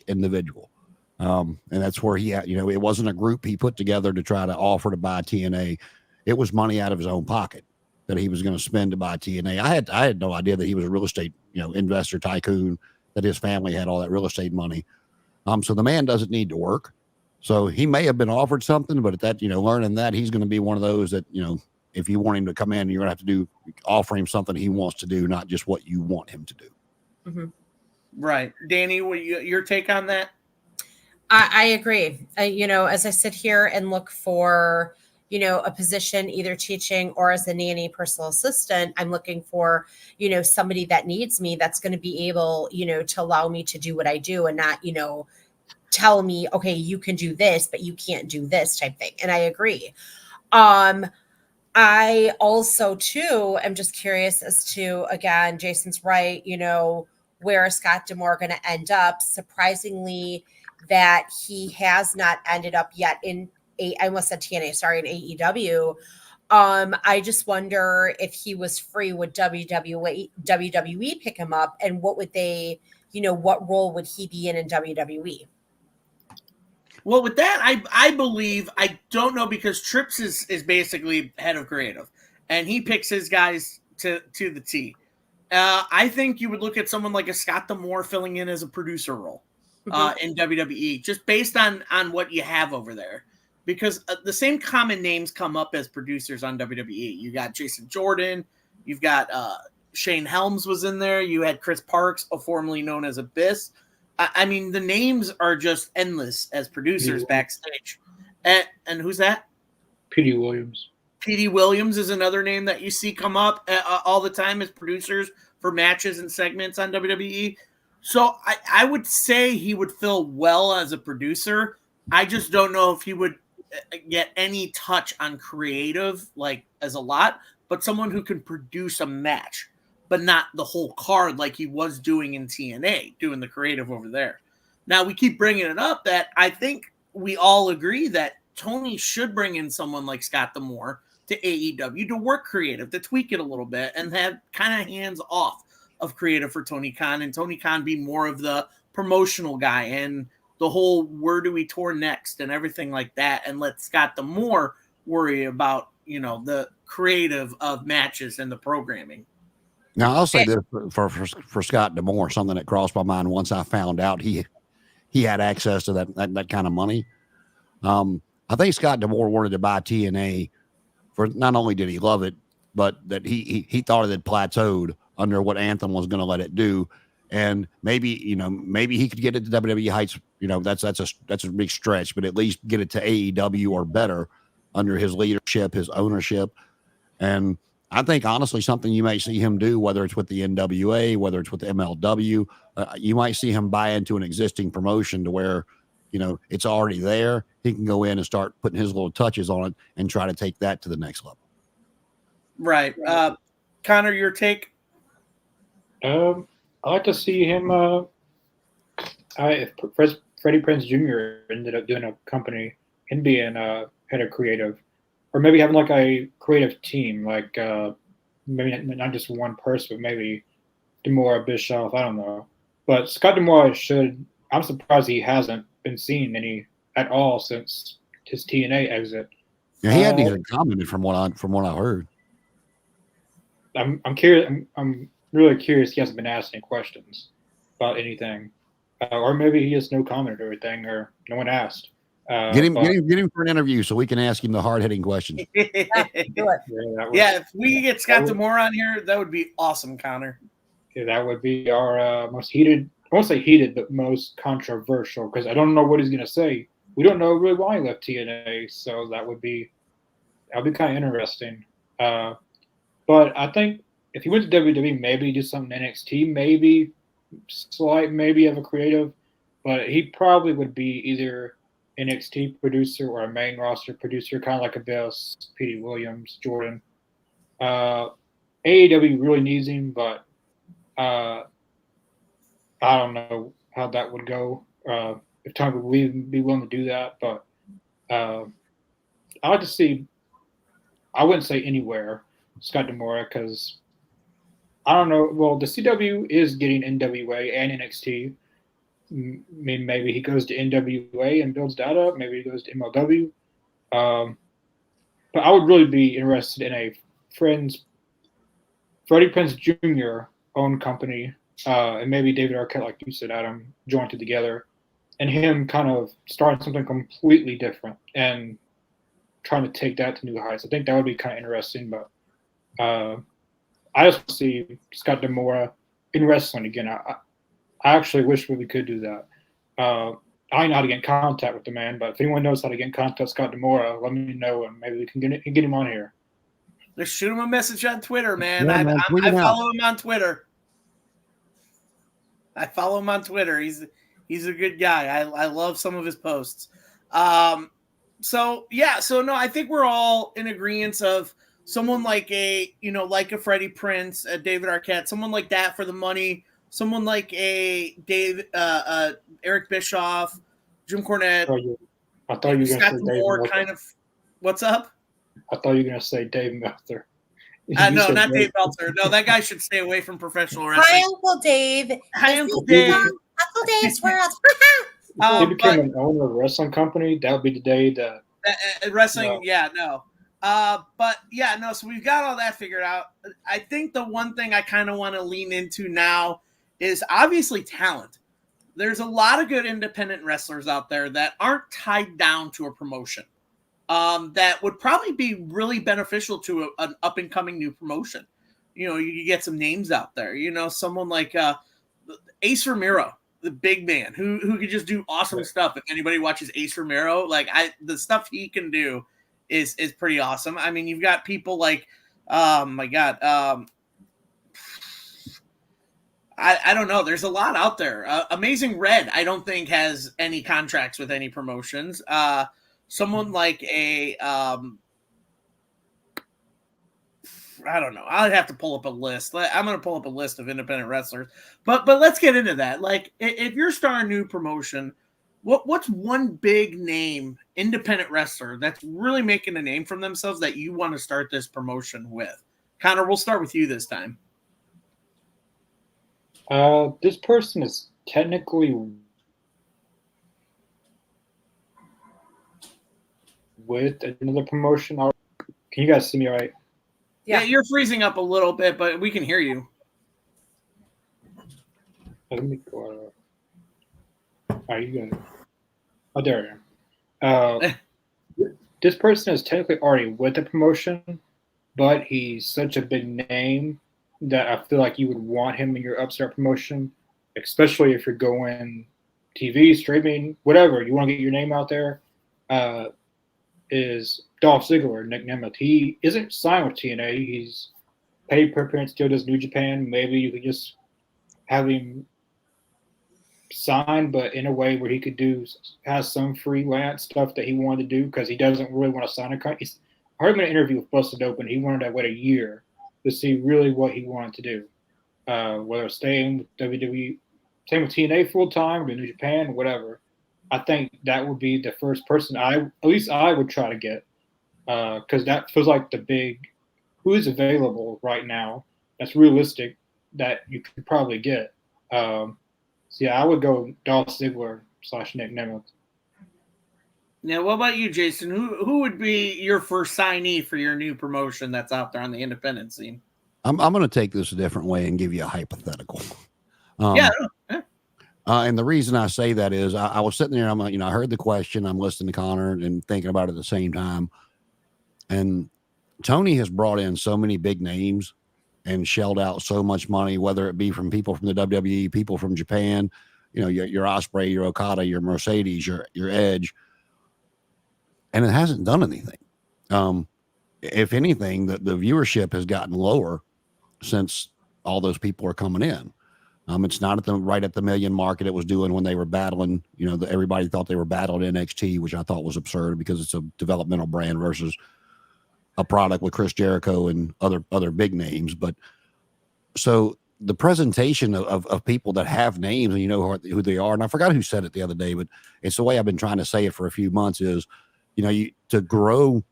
individual. And that's where he had, it wasn't a group he put together to try to offer to buy TNA. It was money out of his own pocket that he was going to spend to buy TNA. I had no idea that he was a real estate, investor tycoon, that his family had all that real estate money. So the man doesn't need to work. So he may have been offered something, but at that, learning that, he's going to be one of those that, if you want him to come in, you're going to have to offer him something he wants to do, not just what you want him to do. Right. Danny, your take on that? I agree. As I sit here and look for, a position, either teaching or as a nanny personal assistant, I'm looking for, somebody that needs me, that's going to be able, to allow me to do what I do, and not, tell me, okay, you can do this, but you can't do this type thing. And I agree. I also too am just curious as to, again, Jason's right, where is Scott D'Amore going to end up? Surprisingly, that he has not ended up yet in I almost said TNA, sorry, in AEW. I just wonder if he was free, would WWE pick him up, and what would they, what role would he be in WWE? Well, with that, I believe, I don't know, because Trips is basically head of creative, and he picks his guys to the T. I think you would look at someone like a Scott D'Amore filling in as a producer role in WWE, just based on what you have over there. Because the same common names come up as producers on WWE. You got Jason Jordan, you've got Shane Helms was in there, you had Chris Parks, formerly known as Abyss. I mean, the names are just endless as producers backstage. And who's that? P.D. Williams. P.D. Williams is another name that you see come up all the time as producers for matches and segments on WWE. So I would say he would fill well as a producer. I just don't know if he would get any touch on creative, like as a lot, but someone who can produce a match, but not the whole card like he was doing in TNA, doing the creative over there. Now, we keep bringing it up that I think we all agree that Tony should bring in someone like Scott D'Amore to AEW to work creative, to tweak it a little bit, and have kind of hands off of creative for Tony Khan, and Tony Khan be more of the promotional guy and the whole where do we tour next and everything like that, and let Scott D'Amore worry about, the creative of matches and the programming. Now, I'll say this for Scott D'Amore, something that crossed my mind once I found out he had access to that kind of money. I think Scott D'Amore wanted to buy TNA for, not only did he love it, but that he thought it had plateaued under what Anthem was going to let it do. And maybe he could get it to WWE heights. That's a big stretch, but at least get it to AEW or better under his leadership, his ownership. And I think, honestly, something you might see him do, whether it's with the NWA, whether it's with the MLW, you might see him buy into an existing promotion to where, it's already there. He can go in and start putting his little touches on it and try to take that to the next level. Right. Connor, your take? I like to see him. If Freddie Prinze Jr. ended up doing a company and being head of creative, or maybe having like a creative team, like maybe not just one person, but maybe D'Amore, Bischoff, I don't know. But Scott D'Amore should. I'm surprised he hasn't been seen any at all since his TNA exit. Yeah, he hadn't even commented from what I heard. I'm curious. I'm really curious. He hasn't been asked any questions about anything, or maybe he has no comment or everything, or no one asked. Get him for an interview so we can ask him the hard hitting questions. Do it. Yeah, if we get Scott D'Amore on here, that would be awesome, Connor. Yeah, that would be our most heated. I won't say heated, but most controversial, because I don't know what he's going to say. We don't know really why he left TNA, so that'll be kind of interesting. But I think if he went to WWE, maybe do something NXT, maybe have a creative, but he probably would be either NXT producer or a main roster producer, kind of like Abyss, Petey Williams, Jordan. AEW really needs him, but I don't know how that would go. If Tony would be willing to do that, but I like to see. I wouldn't say anywhere Scott D'Amore, because I don't know. Well, the CW is getting NWA and NXT. I mean, maybe he goes to NWA and builds that up. Maybe he goes to MLW. But I would really be interested in a Freddie Prinze Jr. owned company, and maybe David Arquette, like you said, Adam, jointed together, and him kind of starting something completely different and trying to take that to new heights. I think that would be kind of interesting, but I just see Scott D'Amore in wrestling again. I actually wish we could do that. I know how to get in contact with the man, but if anyone knows how to get in contact with Scott D'Amore, let me know, and maybe we can get him on here. Just shoot him a message on Twitter, man. Yeah, man, I follow him on Twitter. He's a good guy. I love some of his posts. So no, I think we're all in agreement of someone like a Freddie Prinze, a David Arquette, someone like that for the money, someone like a Eric Bischoff, Jim Cornette. I thought you were going to say Dave Meltzer. Kind of. What's up? I thought you were going to say Dave Meltzer. No, not Dave Meltzer. No, that guy should stay away from professional wrestling. Hi, Uncle Dave. Hi, Uncle Dave. Uncle Dave's world. If he became an owner of a wrestling company, that would be the day that wrestling. No. Yeah, no. So we've got all that figured out. I think the one thing I kind of want to lean into now is obviously talent. There's a lot of good independent wrestlers out there that aren't tied down to a promotion. That would probably be really beneficial to an up and coming new promotion. You get some names out there. Someone like Ace Romero, the big man, who could just do awesome stuff. If anybody watches Ace Romero, the stuff he can do is pretty awesome. I mean, you've got people like, I don't know. There's a lot out there. Amazing Red, I don't think has any contracts with any promotions. Someone like I don't know. I'd have to pull up a list. I'm going to pull up a list of independent wrestlers. But let's get into that. Like, if you're starting a new promotion, what's one big name independent wrestler that's really making a name for themselves that you want to start this promotion with? Connor, we'll start with you this time. This person is technically with another promotion. Can you guys see me all right? Yeah, you're freezing up a little bit, but we can hear you. Let me go. Are you good? Oh, there I am. This person is technically already with the promotion, but he's such a big name that I feel like you would want him in your upstart promotion, especially if you're going TV, streaming, whatever. You want to get your name out there. Is Dolph Ziggler, Nick Nemeth. He isn't signed with TNA. He's paid per appearance, still does New Japan. Maybe you could just have him signed, but in a way where he has some freelance stuff that he wanted to do, because he doesn't really want to sign a contract. I heard him in an interview with Busted Open. He wanted to wait a year to see really what he wanted to do, whether staying with WWE, staying with TNA full time, or New Japan, whatever. I think that would be the first person I would try to get, because that feels like the big who is available right now that's realistic that you could probably get. So yeah, I would go Dolph Ziggler / Nick Nemeth. Now, what about you, Jason? Who would be your first signee for your new promotion that's out there on the independent scene? I'm going to take this a different way and give you a hypothetical. Yeah. And the reason I say that is I was sitting there, I heard the question, I'm listening to Connor and thinking about it at the same time. And Tony has brought in so many big names and shelled out so much money, whether it be from people from the WWE, people from Japan, your Osprey, your Okada, your Mercedes, your Edge. And it hasn't done anything. If anything, the viewership has gotten lower since all those people are coming in. It's not right at the million mark it was doing when they were battling. Everybody thought they were battling NXT, which I thought was absurd because it's a developmental brand versus a product with Chris Jericho and other big names. But so the presentation of people that have names and who they are, and I forgot who said it the other day, but it's the way I've been trying to say it for a few months is, to grow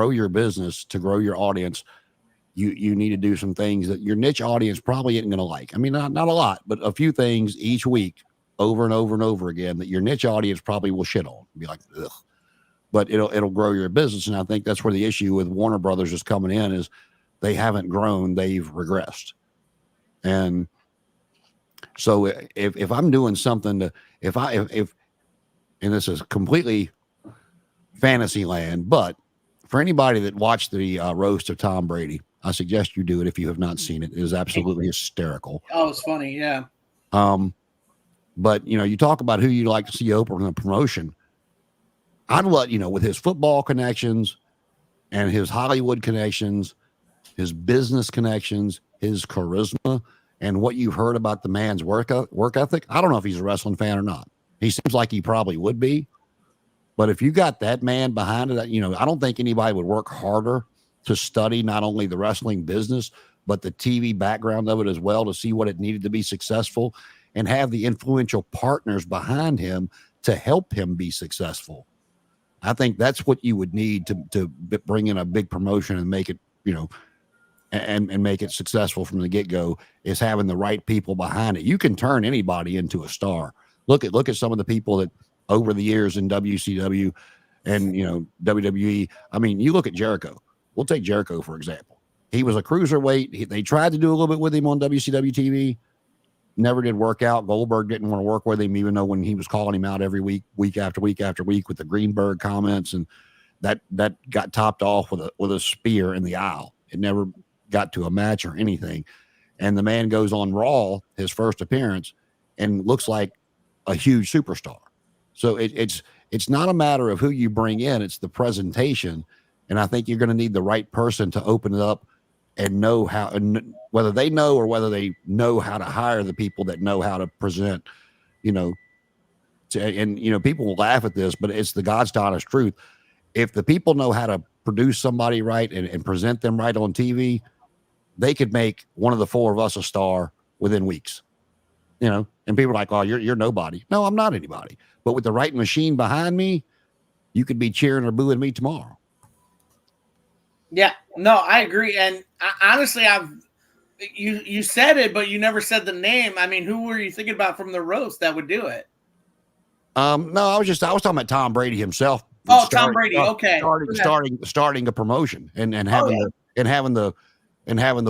your business, to grow your audience, you need to do some things that your niche audience probably isn't going to like. I mean, not a lot, but a few things each week over and over and over again that your niche audience probably will shit on, be like, ugh. But it'll grow your business. And I think that's where the issue with Warner Brothers is coming in is they haven't grown, they've regressed. And so if I'm doing something to, if and this is completely fantasy land, but for anybody that watched the roast of Tom Brady, I suggest you do it if you have not seen it. It is absolutely hysterical. Oh, it's funny. Yeah. But you talk about who you'd like to see open a promotion. I'd let, with his football connections and his Hollywood connections, his business connections, his charisma, and what you've heard about the man's work ethic. I don't know if he's a wrestling fan or not. He seems like he probably would be. But if you got that man behind it, I don't think anybody would work harder to study not only the wrestling business, but the TV background of it as well to see what it needed to be successful and have the influential partners behind him to help him be successful. I think that's what you would need to bring in a big promotion and make it, and make it successful from the get-go is having the right people behind it. You can turn anybody into a star. Look at some of the people that over the years in WCW and, WWE. I mean, you look at Jericho. We'll take Jericho, for example. He was a cruiserweight. They tried to do a little bit with him on WCW TV. Never did work out. Goldberg didn't want to work with him, even though when he was calling him out every week after week after week with the Greenberg comments, and that got topped off with a spear in the aisle. It never got to a match or anything. And the man goes on Raw, his first appearance, and looks like a huge superstar. So it's not a matter of who you bring in; it's the presentation. And I think you're going to need the right person to open it up and know how, and whether they know or whether they know how to hire the people that know how to present, people will laugh at this, but it's the God's honest truth. If the people know how to produce somebody right and present them right on TV, they could make one of the four of us a star within weeks, and people are like, oh, you're nobody. No, I'm not anybody. But with the right machine behind me, you could be cheering or booing me tomorrow. Yeah, no, I agree. And honestly, you said it, but you never said the name. I mean, who were you thinking about from the roast that would do it? No, I was talking about Tom Brady himself. Tom Brady. Okay. Starting a promotion and having the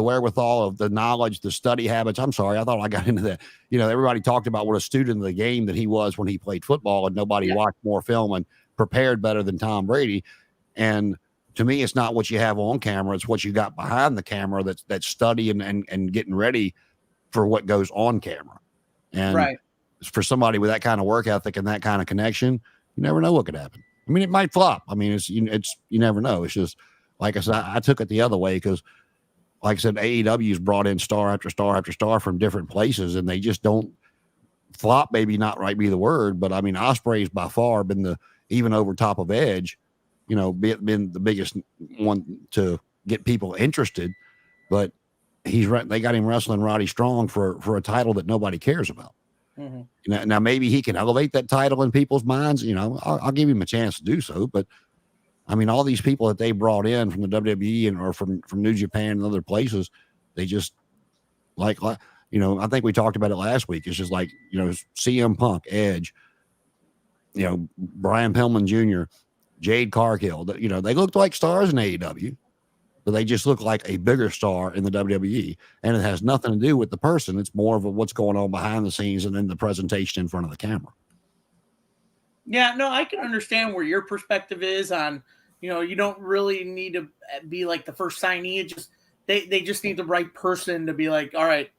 wherewithal of the knowledge, the study habits. I'm sorry. I thought I got into that. Everybody talked about what a student of the game that he was when he played football, and nobody watched more film and prepared better than Tom Brady. And to me, it's not what you have on camera. It's what you got behind the camera that's studying and getting ready for what goes on camera. And for somebody with that kind of work ethic and that kind of connection, you never know what could happen. I mean, it might flop. I mean, you never know. It's just, like I said, I took it the other way because, like I said, AEW's brought in star after star after star from different places, and they just don't flop. Maybe not right be the word, but I mean, Osprey's by far been even over top of Edge, been the biggest one to get people interested, but they got him wrestling Roddy Strong for a title that nobody cares about. Mm-hmm. Now maybe he can elevate that title in people's minds. I'll give him a chance to do so, but I mean, all these people that they brought in from the WWE or from New Japan and other places, they just I think we talked about it last week. It's just like, CM Punk, Edge, Brian Pillman Jr., Jade Cargill, they looked like stars in AEW, but they just look like a bigger star in the WWE. And it has nothing to do with the person. It's more of what's going on behind the scenes and then the presentation in front of the camera. Yeah, no, I can understand where your perspective is on, you don't really need to be like the first signee. It just they just need the right person to be like, all right.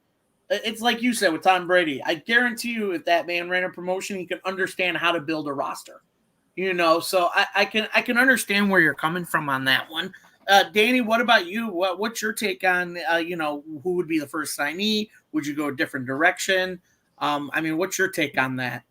It's like you said with Tom Brady. I guarantee you, if that man ran a promotion, he can understand how to build a roster. So I can understand where you're coming from on that one. Danny, what about you? What's your take on who would be the first signee? Would you go a different direction? What's your take on that?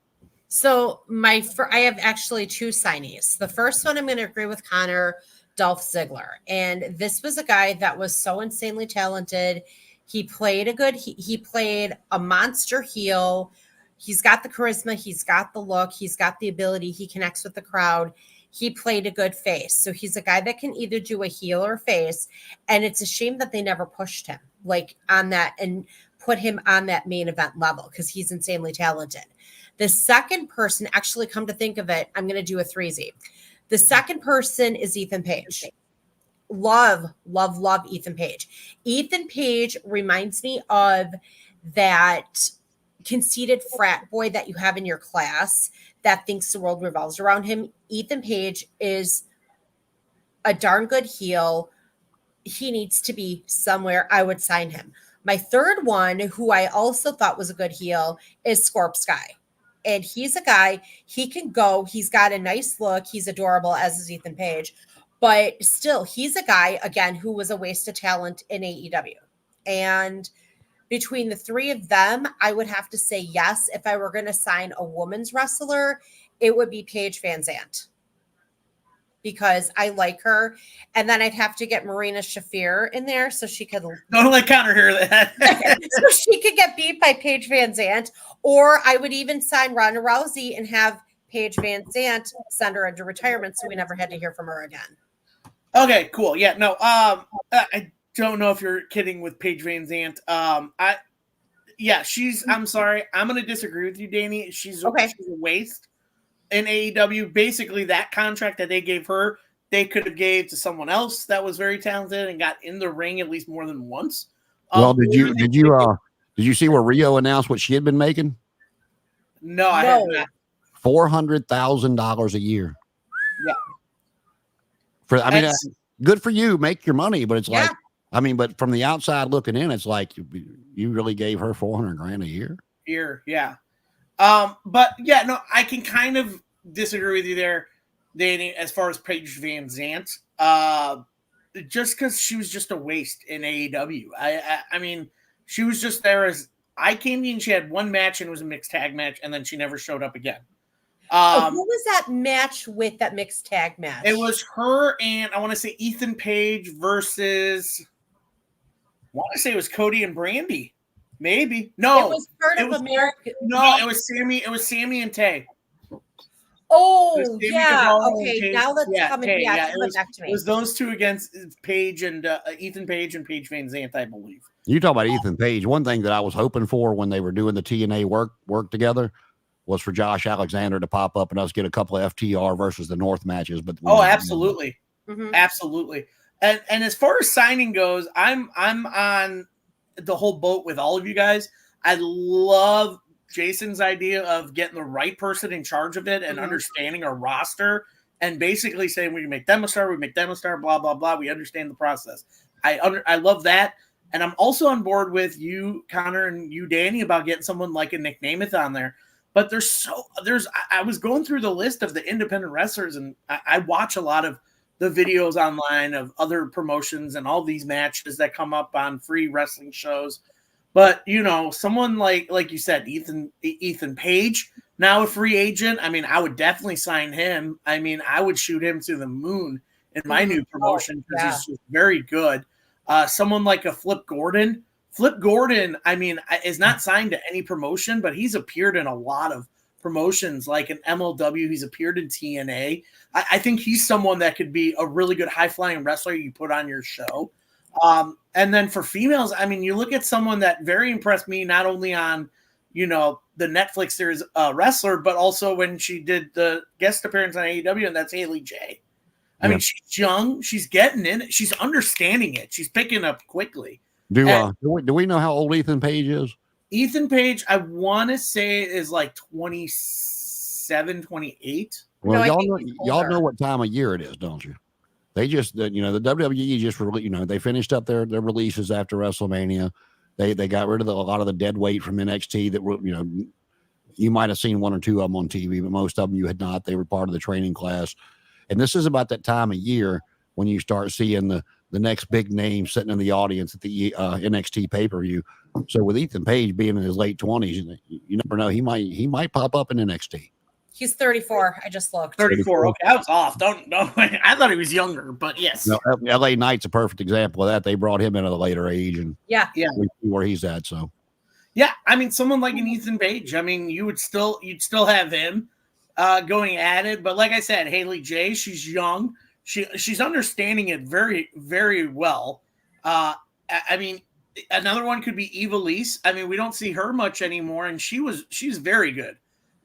So I have actually two signees. The first one, I'm going to agree with Connor, Dolph Ziggler, and this was a guy that was so insanely talented. He played he played a monster heel. He's got the charisma. He's got the look. He's got the ability. He connects with the crowd. He played a good face. So he's a guy that can either do a heel or face. And it's a shame that they never pushed him on that and put him on that main event level because he's insanely talented. The second person, actually, come to think of it, I'm going to do a threesy. The second person is Ethan Page. Love Ethan Page. Ethan Page reminds me of that conceited frat boy that you have in your class that thinks the world revolves around him. Ethan Page is a darn good heel. He needs to be somewhere. I would sign him. My third one, who I also thought was a good heel, is Scorp Sky. And he's a guy, he can go. He's got a nice look. He's adorable, as is Ethan Page. But still, he's a guy, again, who was a waste of talent in AEW. And between the three of them, I would have to say yes. If I were going to sign a women's wrestler, it would be Paige Van Zandt. Because I like her. And then I'd have to get Marina Shafir in there so she could... Don't let Connor hear that. so she could get beat by Paige Van Zandt. Or I would even sign Ronda Rousey and have Paige Van Zandt send her into retirement so we never had to hear from her again. Okay, cool. Yeah, no, I don't know if you're kidding with Paige Van Zandt. I'm sorry. I'm going to disagree with you, Danny. She's a waste in AEW. Basically, that contract that they gave her, they could have gave to someone else that was very talented and got in the ring at least more than once. Well, did you see where Rio announced what she had been making? No, I haven't. $400,000 a year. Yeah. Good for you. Make your money, but it's but from the outside looking in, it's like you really gave her $400,000 a year. Yeah. I can kind of disagree with you there, Danny, as far as Paige Van Zandt. Just because she was just a waste in AEW. She was just there as eye candy, and she had one match, and it was a mixed tag match, and then she never showed up again. What was that match with that mixed tag match? It was her and I want to say Ethan Page versus. I want to say it was Cody and Brandy. Maybe no. It was part of America. No, it was Sammy. It was Sammy and Tay. Oh yeah. Okay, now let's come back to me. It was those two against Page and Ethan Page and Paige Van Zandt, I believe. You talk about Ethan Page. One thing that I was hoping for when they were doing the TNA work together was for Josh Alexander to pop up and us get a couple of FTR versus the North matches. But absolutely, absolutely. And as far as signing goes, I'm on the whole boat with all of you guys. I love Jason's idea of getting the right person in charge of it and understanding our roster and basically saying we can make them a star, blah blah blah. We understand the process. I love that. And I'm also on board with you, Connor, and you, Danny, about getting someone like a Nick Namath on there. But I was going through the list of the independent wrestlers, and I watch a lot of the videos online of other promotions and all these matches that come up on free wrestling shows. But, someone like you said, Ethan Page, now a free agent. I would definitely sign him. I would shoot him to the moon in my new promotion because he's just very good. Someone like a Flip Gordon. Flip Gordon, is not signed to any promotion, but he's appeared in a lot of promotions, like in MLW. He's appeared in TNA. I think he's someone that could be a really good high-flying wrestler you put on your show. And then for females, you look at someone that very impressed me, not only on, the Netflix series Wrestler, but also when she did the guest appearance on AEW, and that's Haley J. I mean, she's young. She's getting in it. She's understanding it. She's picking up quickly. Do we know how old Ethan Page is? Ethan Page, I want to say is like 27, 28. Well, No, y'all know what time of year it is, don't you? They just, the WWE just, they finished up their releases after WrestleMania. They got rid of a lot of the dead weight from NXT that were, you might have seen one or two of them on TV, but most of them you had not. They were part of the training class. And this is about that time of year when you start seeing the next big name sitting in the audience at the NXT pay-per-view. So with Ethan Page being in his late 20s, you never know. He might pop up in NXT. He's 34. I just looked. 34. Okay, I was off. Don't. I thought he was younger, but yes. No, LA Knight's a perfect example of that. They brought him in at a later age, and yeah, we see where he's at. So, yeah, I mean, someone like an Ethan Page. I mean, you'd still have him going at it, but like I said, Haley J. She's young. She's understanding it very, very well. I mean, another one could be Eva Lise. I mean, we don't see her much anymore, and she's very good.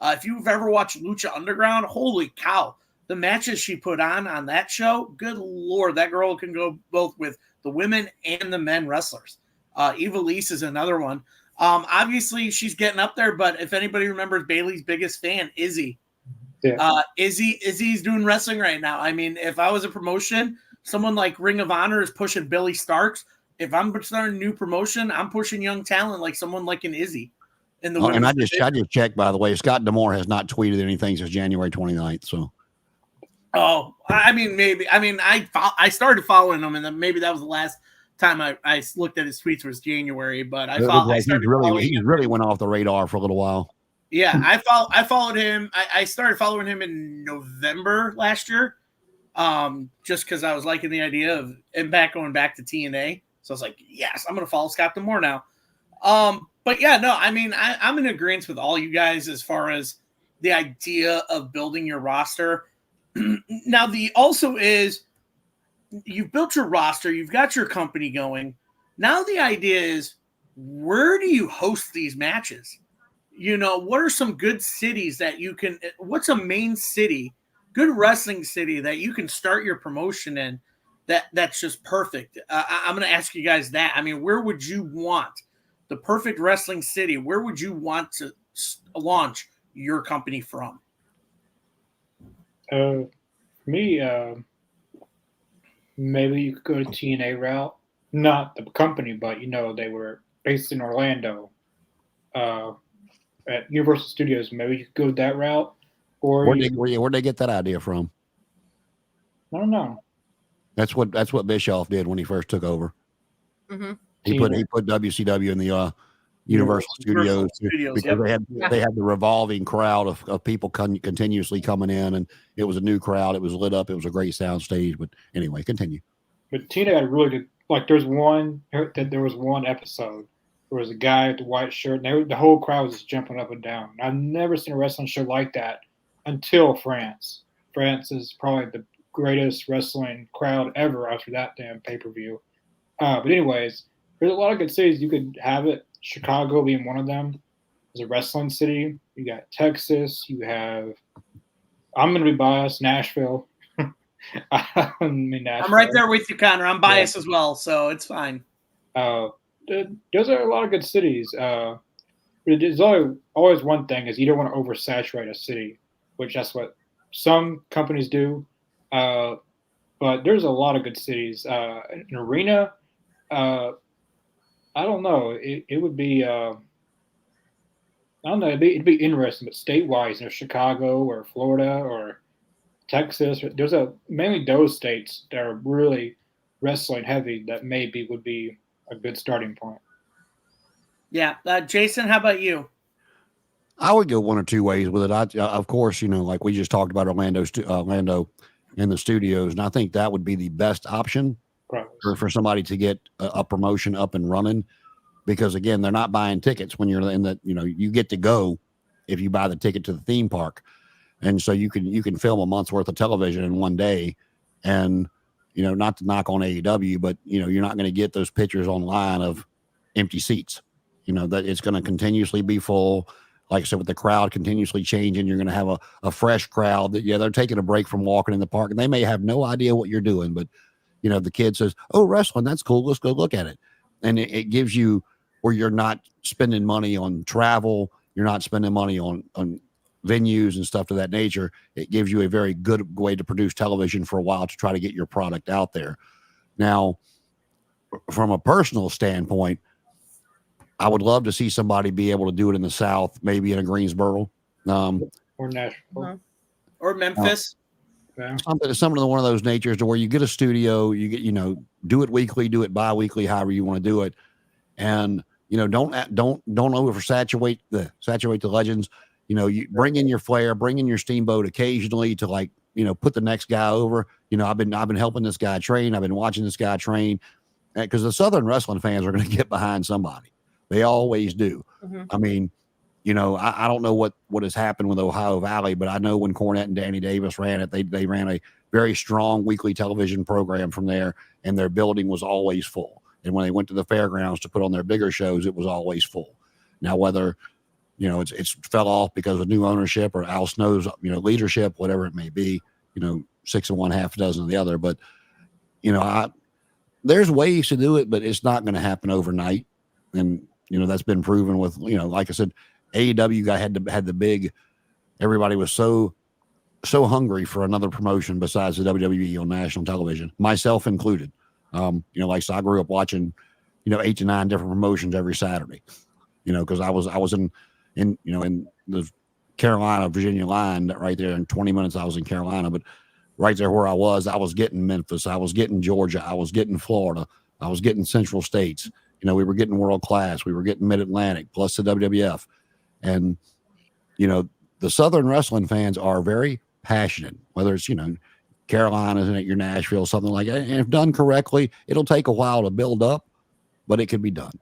If you've ever watched Lucha Underground, holy cow, the matches she put on that show, good Lord, that girl can go both with the women and the men wrestlers. Eva Lise is another one. Obviously, she's getting up there, but if anybody remembers Bayley's biggest fan, Izzy. Yeah. Izzy's doing wrestling right now. I mean, if I was a promotion, someone like Ring of Honor is pushing Billy Starks. If I'm starting a new promotion, I'm pushing young talent like someone like an Izzy. And I just checked, by the way, Scott D'Amore has not tweeted anything since January 29th. So, I mean, maybe. I mean, I started following him, and then maybe that was the last time I looked at his tweets was January. But he really went off the radar for a little while. Yeah, I followed him. I started following him in November last year, just because I was liking the idea of going back to TNA. So I was like, yes, I'm going to follow Scott D'Amore now. But yeah, no, I mean, I'm in agreement with all you guys as far as the idea of building your roster. Now, also is you've built your roster, you've got your company going. Now the idea is, where do you host these matches? What are some good cities that you can, what's a main city, good wrestling city that you can start your promotion in that's just perfect? I'm going to ask you guys that. I mean, where would you want the perfect wrestling city? Where would you want to launch your company from? For me, maybe you could go to TNA route. Not the company, but they were based in Orlando at Universal Studios. Maybe you could go that route. Or where'd they get that idea from? I don't know. That's what Bischoff did when he first took over. Mm-hmm. He put WCW in the Universal Studios because they had the revolving crowd of people continuously coming in, and it was a new crowd. It was lit up. It was a great sound stage. But anyway, continue. But TNA had really good. Like there was one episode. There was a guy with the white shirt, and the whole crowd was just jumping up and down. I've never seen a wrestling show like that until France. France is probably the greatest wrestling crowd ever after that damn pay-per-view. But anyways, there's a lot of good cities you could have it. Chicago being one of them is a wrestling city. You got Texas. You have, I'm going to be biased, Nashville. Nashville. I'm right there with you, Connor. I'm biased as well, so it's fine. Those are a lot of good cities. There's always one thing is you don't want to oversaturate a city, which that's what some companies do. But there's a lot of good cities. An arena, I don't know. It would be, I don't know. It'd be interesting, but statewide, Chicago or Florida or Texas. There's mainly those states that are really wrestling heavy that maybe would be a good starting point. Yeah, Jason, how about you? I would go one or two ways with it. Of course, like we just talked about Orlando in the studios, and I think that would be the best option for somebody to get a promotion up and running, because again, they're not buying tickets when you're in the, you get to go if you buy the ticket to the theme park. And so you can film a month's worth of television in one day, and, not to knock on AEW, but you're not going to get those pictures online of empty seats, that it's going to continuously be full. like I said, with the crowd continuously changing, you're going to have a fresh crowd that, they're taking a break from walking in the park and they may have no idea what you're doing, but the kid says, "Oh, wrestling, that's cool. Let's go look at it." And it gives you where you're not spending money on travel. You're not spending money on venues and stuff of that nature. It gives you a very good way to produce television for a while to try to get your product out there. Now, from a personal standpoint, I would love to see somebody be able to do it in the South, maybe in a Greensboro, or Nashville, or Memphis. Something of one of those natures to where you get a studio, you get, do it weekly, do it bi-weekly, however you want to do it. And, don't oversaturate the legends. You bring in your flair, bring in your steamboat occasionally to put the next guy over. I've been helping this guy train. I've been watching this guy train, because the Southern wrestling fans are going to get behind somebody. They always do. Mhm. I mean, I don't know what has happened with Ohio Valley, but I know when Cornette and Danny Davis ran it, they ran a very strong weekly television program from there, and their building was always full. And when they went to the fairgrounds to put on their bigger shows, it was always full. Now, whether it's fell off because of new ownership or Al Snow's leadership, whatever it may be, 6 of one, half a dozen of the other, but there's ways to do it, but it's not going to happen overnight. And that's been proven with like I said, AEW had the big. Everybody was so hungry for another promotion besides the WWE on national television, myself included. So I grew up watching 8 to 9 different promotions every Saturday. Because I was in the Carolina Virginia line right there in 20 minutes. I was in Carolina, but right there where I was getting Memphis, I was getting Georgia, I was getting Florida, I was getting Central States. We were getting World Class, we were getting Mid Atlantic plus the WWF. And, the Southern wrestling fans are very passionate, whether it's, Carolina's and your Nashville, something like that. And if done correctly, it'll take a while to build up, but it can be done.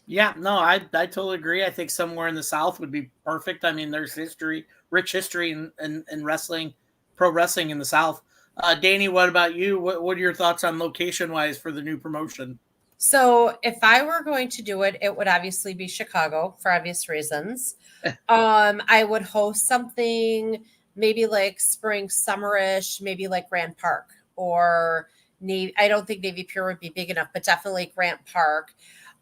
Yeah, no, I totally agree. I think somewhere in the South would be perfect. I mean, there's rich history in wrestling, pro wrestling in the South. Danny, what about you? What are your thoughts on location-wise for the new promotion? So if I were going to do it, it would obviously be Chicago for obvious reasons. I would host something maybe like spring, summerish, maybe like Grand Park or Navy. I don't think Navy Pier would be big enough, but definitely Grant Park.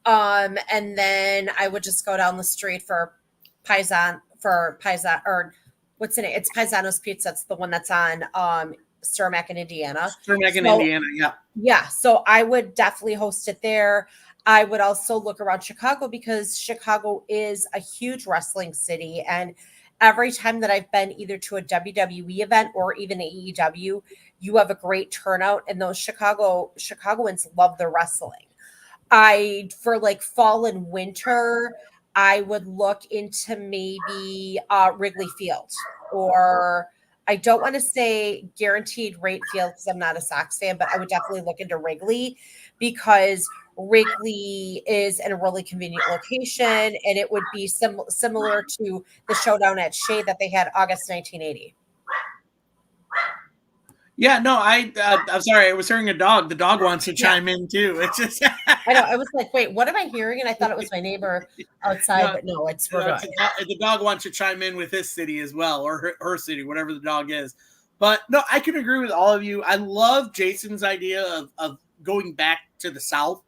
And then I would just go down the street for Paisan, or what's in it? It's Paisano's Pizza. It's the one that's on Cermak in Indiana. Cermak in Indiana, yeah. Yeah. So I would definitely host it there. I would also look around Chicago because Chicago is a huge wrestling city. And every time that I've been either to a WWE event or even AEW, you have a great turnout, and those Chicagoans love the wrestling. For like fall and winter, I would look into maybe Wrigley Field, or I don't want to say Guaranteed Rate Field because I'm not a Sox fan, but I would definitely look into Wrigley because Wrigley is in a really convenient location, and it would be similar to the showdown at Shea that they had August 1980. Yeah, no, I'm sorry. I was hearing a dog. The dog wants to chime in too. It's just I know. I was like, wait, what am I hearing? And I thought it was my neighbor outside, but no, it's the dog wants to chime in with his city as well, or her city, whatever the dog is. But no, I can agree with all of you. I love Jason's idea of going back to the South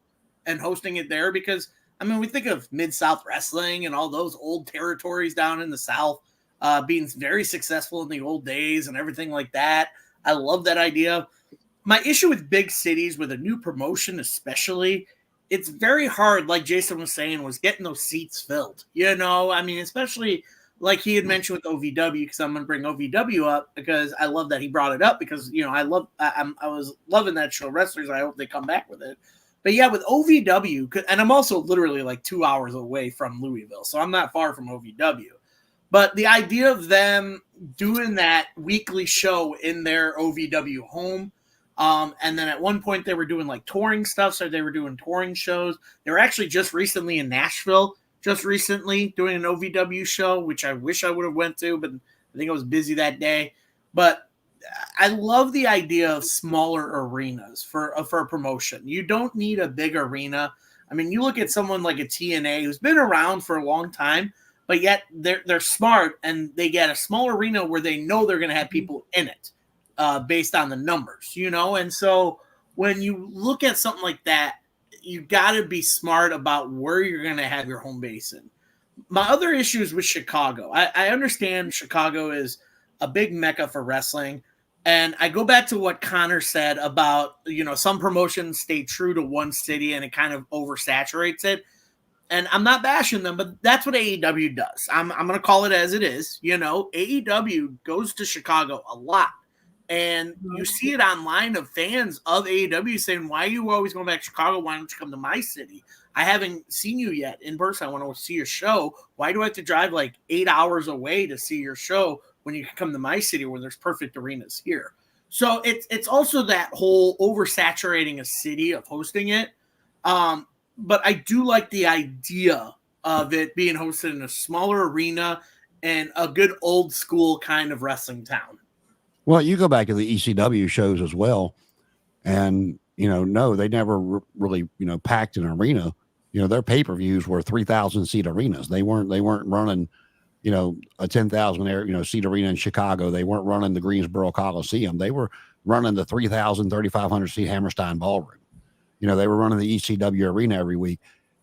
and hosting it there because, I mean, we think of Mid-South Wrestling and all those old territories down in the South being very successful in the old days and everything like that. I love that idea. My issue with big cities with a new promotion, especially, it's very hard, like Jason was saying, was getting those seats filled. I mean, especially like he had mentioned with OVW, because I'm going to bring OVW up because I love that he brought it up because, I was loving that show, Wrestlers. I hope they come back with it. But yeah, with OVW, and I'm also literally like 2 hours away from Louisville, so I'm not far from OVW. But the idea of them doing that weekly show in their OVW home, and then at one point they were doing like touring stuff, so they were doing touring shows. They were actually just recently in Nashville, doing an OVW show, which I wish I would have went to, but I think I was busy that day. But I love the idea of smaller arenas for a promotion. You don't need a big arena. I mean, you look at someone like a TNA who's been around for a long time, but yet they're smart and they get a small arena where they know they're going to have people in it based on the numbers, And so when you look at something like that, you got to be smart about where you're going to have your home base in. My other issue is with Chicago. I understand Chicago is a big mecca for wrestling. And I go back to what Connor said about, some promotions stay true to one city and it kind of oversaturates it. And I'm not bashing them, but that's what AEW does. I'm going to call it as it is. AEW goes to Chicago a lot. And you see it online of fans of AEW saying, why are you always going back to Chicago? Why don't you come to my city? I haven't seen you yet in person. I want to see your show. Why do I have to drive like 8 hours away to see your show when you can come to my city where there's perfect arenas here? So it's also that whole oversaturating a city of hosting it. But I do like the idea of it being hosted in a smaller arena and a good old school kind of wrestling town. Well, you go back to the ECW shows as well. And, no, they never really, packed an arena. Their pay-per-views were 3,000 seat arenas. They weren't running, a 10,000 seat arena in Chicago. They weren't running the Greensboro Coliseum. They were running the 3,000, 3,500 seat Hammerstein Ballroom. They were running the ECW arena every week.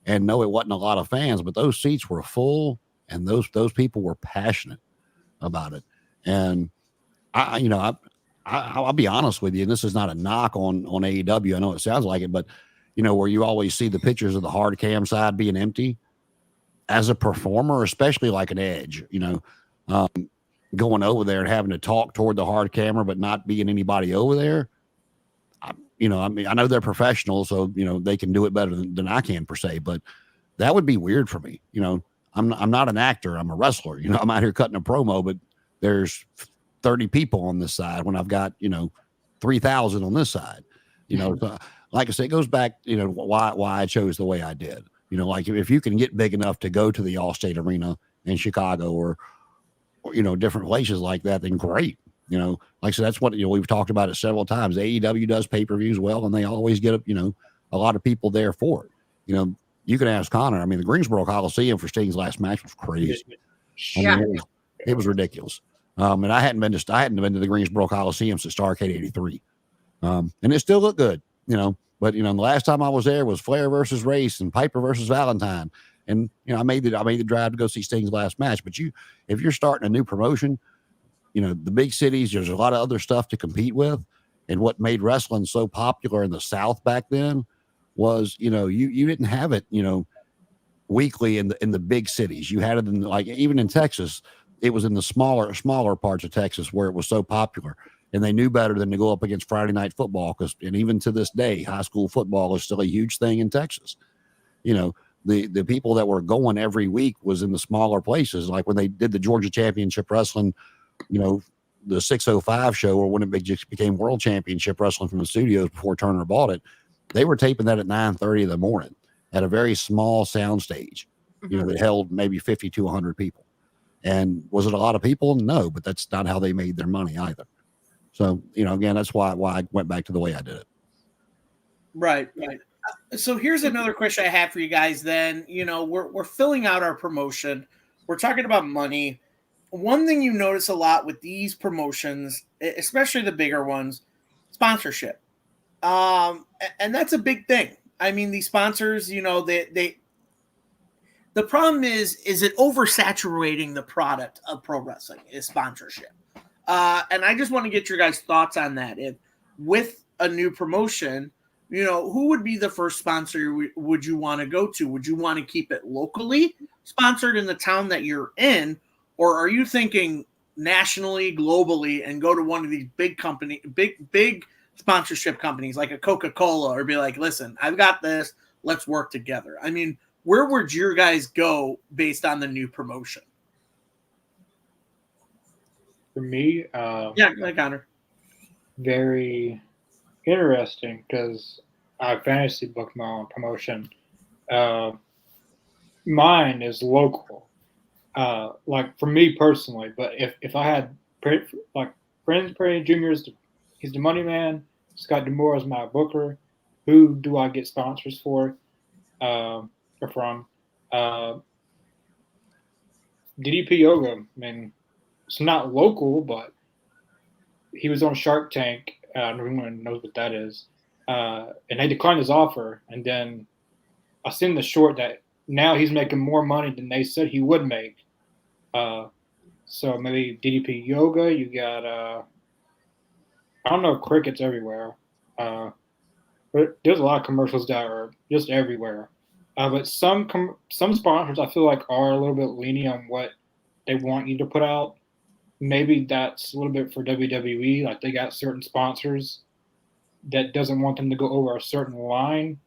And no, it wasn't a lot of fans, but those seats were full and those people were passionate about it. And I'll be honest with you, and this is not a knock on AEW. I know it sounds like it, but where you always see the pictures of the hard cam side being empty. As a performer, especially like an Edge, going over there and having to talk toward the hard camera, but not being anybody over there. I know they're professionals, so they can do it better than I can per se. But that would be weird for me. I'm not an actor. I'm a wrestler. I'm out here cutting a promo, but there's 30 people on this side when I've got 3,000 on this side. So, like I said, it goes back why I chose the way I did. Like if you can get big enough to go to the Allstate Arena in Chicago or different places like that, then great. Like I said, that's what we've talked about it several times. AEW does pay-per-views well, and they always get a lot of people there for it. You can ask Connor. I mean, the Greensboro Coliseum for Sting's last match was crazy. Yeah. I mean, it was ridiculous. And I hadn't been to the Greensboro Coliseum since Starrcade '83, and it still looked good. But the last time I was there was Flair versus Race and Piper versus Valentine, and I made the drive to go see Sting's last match. But if you're starting a new promotion, the big cities, there's a lot of other stuff to compete with, and what made wrestling so popular in the South back then was you didn't have it weekly in the big cities. You had it in even in Texas, it was in the smaller parts of Texas where it was so popular. And they knew better than to go up against Friday Night Football and even to this day, high school football is still a huge thing in Texas. The people that were going every week was in the smaller places. Like when they did the Georgia Championship Wrestling, the 605 show, or when it just became World Championship Wrestling from the studios before Turner bought it, they were taping that at 9:30 in the morning at a very small sound stage, that held maybe 50 to 100 people. And was it a lot of people? No, but that's not how they made their money either. So, again, that's why I went back to the way I did it. Right. So here's another question I have for you guys then. We're filling out our promotion. We're talking about money. One thing you notice a lot with these promotions, especially the bigger ones, sponsorship. And that's a big thing. I mean, these sponsors, the problem is it oversaturating the product of pro wrestling is sponsorship. And I just want to get your guys' thoughts on that. If with a new promotion, who would be the first sponsor would you want to go to? Would you want to keep it locally sponsored in the town that you're in? Or are you thinking nationally, globally, and go to one of these big sponsorship companies like a Coca-Cola, or be like, listen, I've got this, let's work together? I mean, where would your guys go based on the new promotion? For me, like Connor. Very interesting because I fantasy booked my own promotion. Mine is local, like for me personally. But if I had Friends Perry Jr. He's the money man. Scott D'Amore is my booker. Who do I get sponsors for? Or from? DDP Yoga. I mean, it's not local, but he was on Shark Tank. Everyone knows what that is. And they declined his offer. And then I seen the short that now he's making more money than they said he would make. So maybe DDP Yoga. You got I don't know, crickets everywhere. But there's a lot of commercials that are just everywhere. But some sponsors I feel like are a little bit lenient on what they want you to put out. Maybe that's a little bit for WWE. Like they got certain sponsors that doesn't want them to go over a certain line.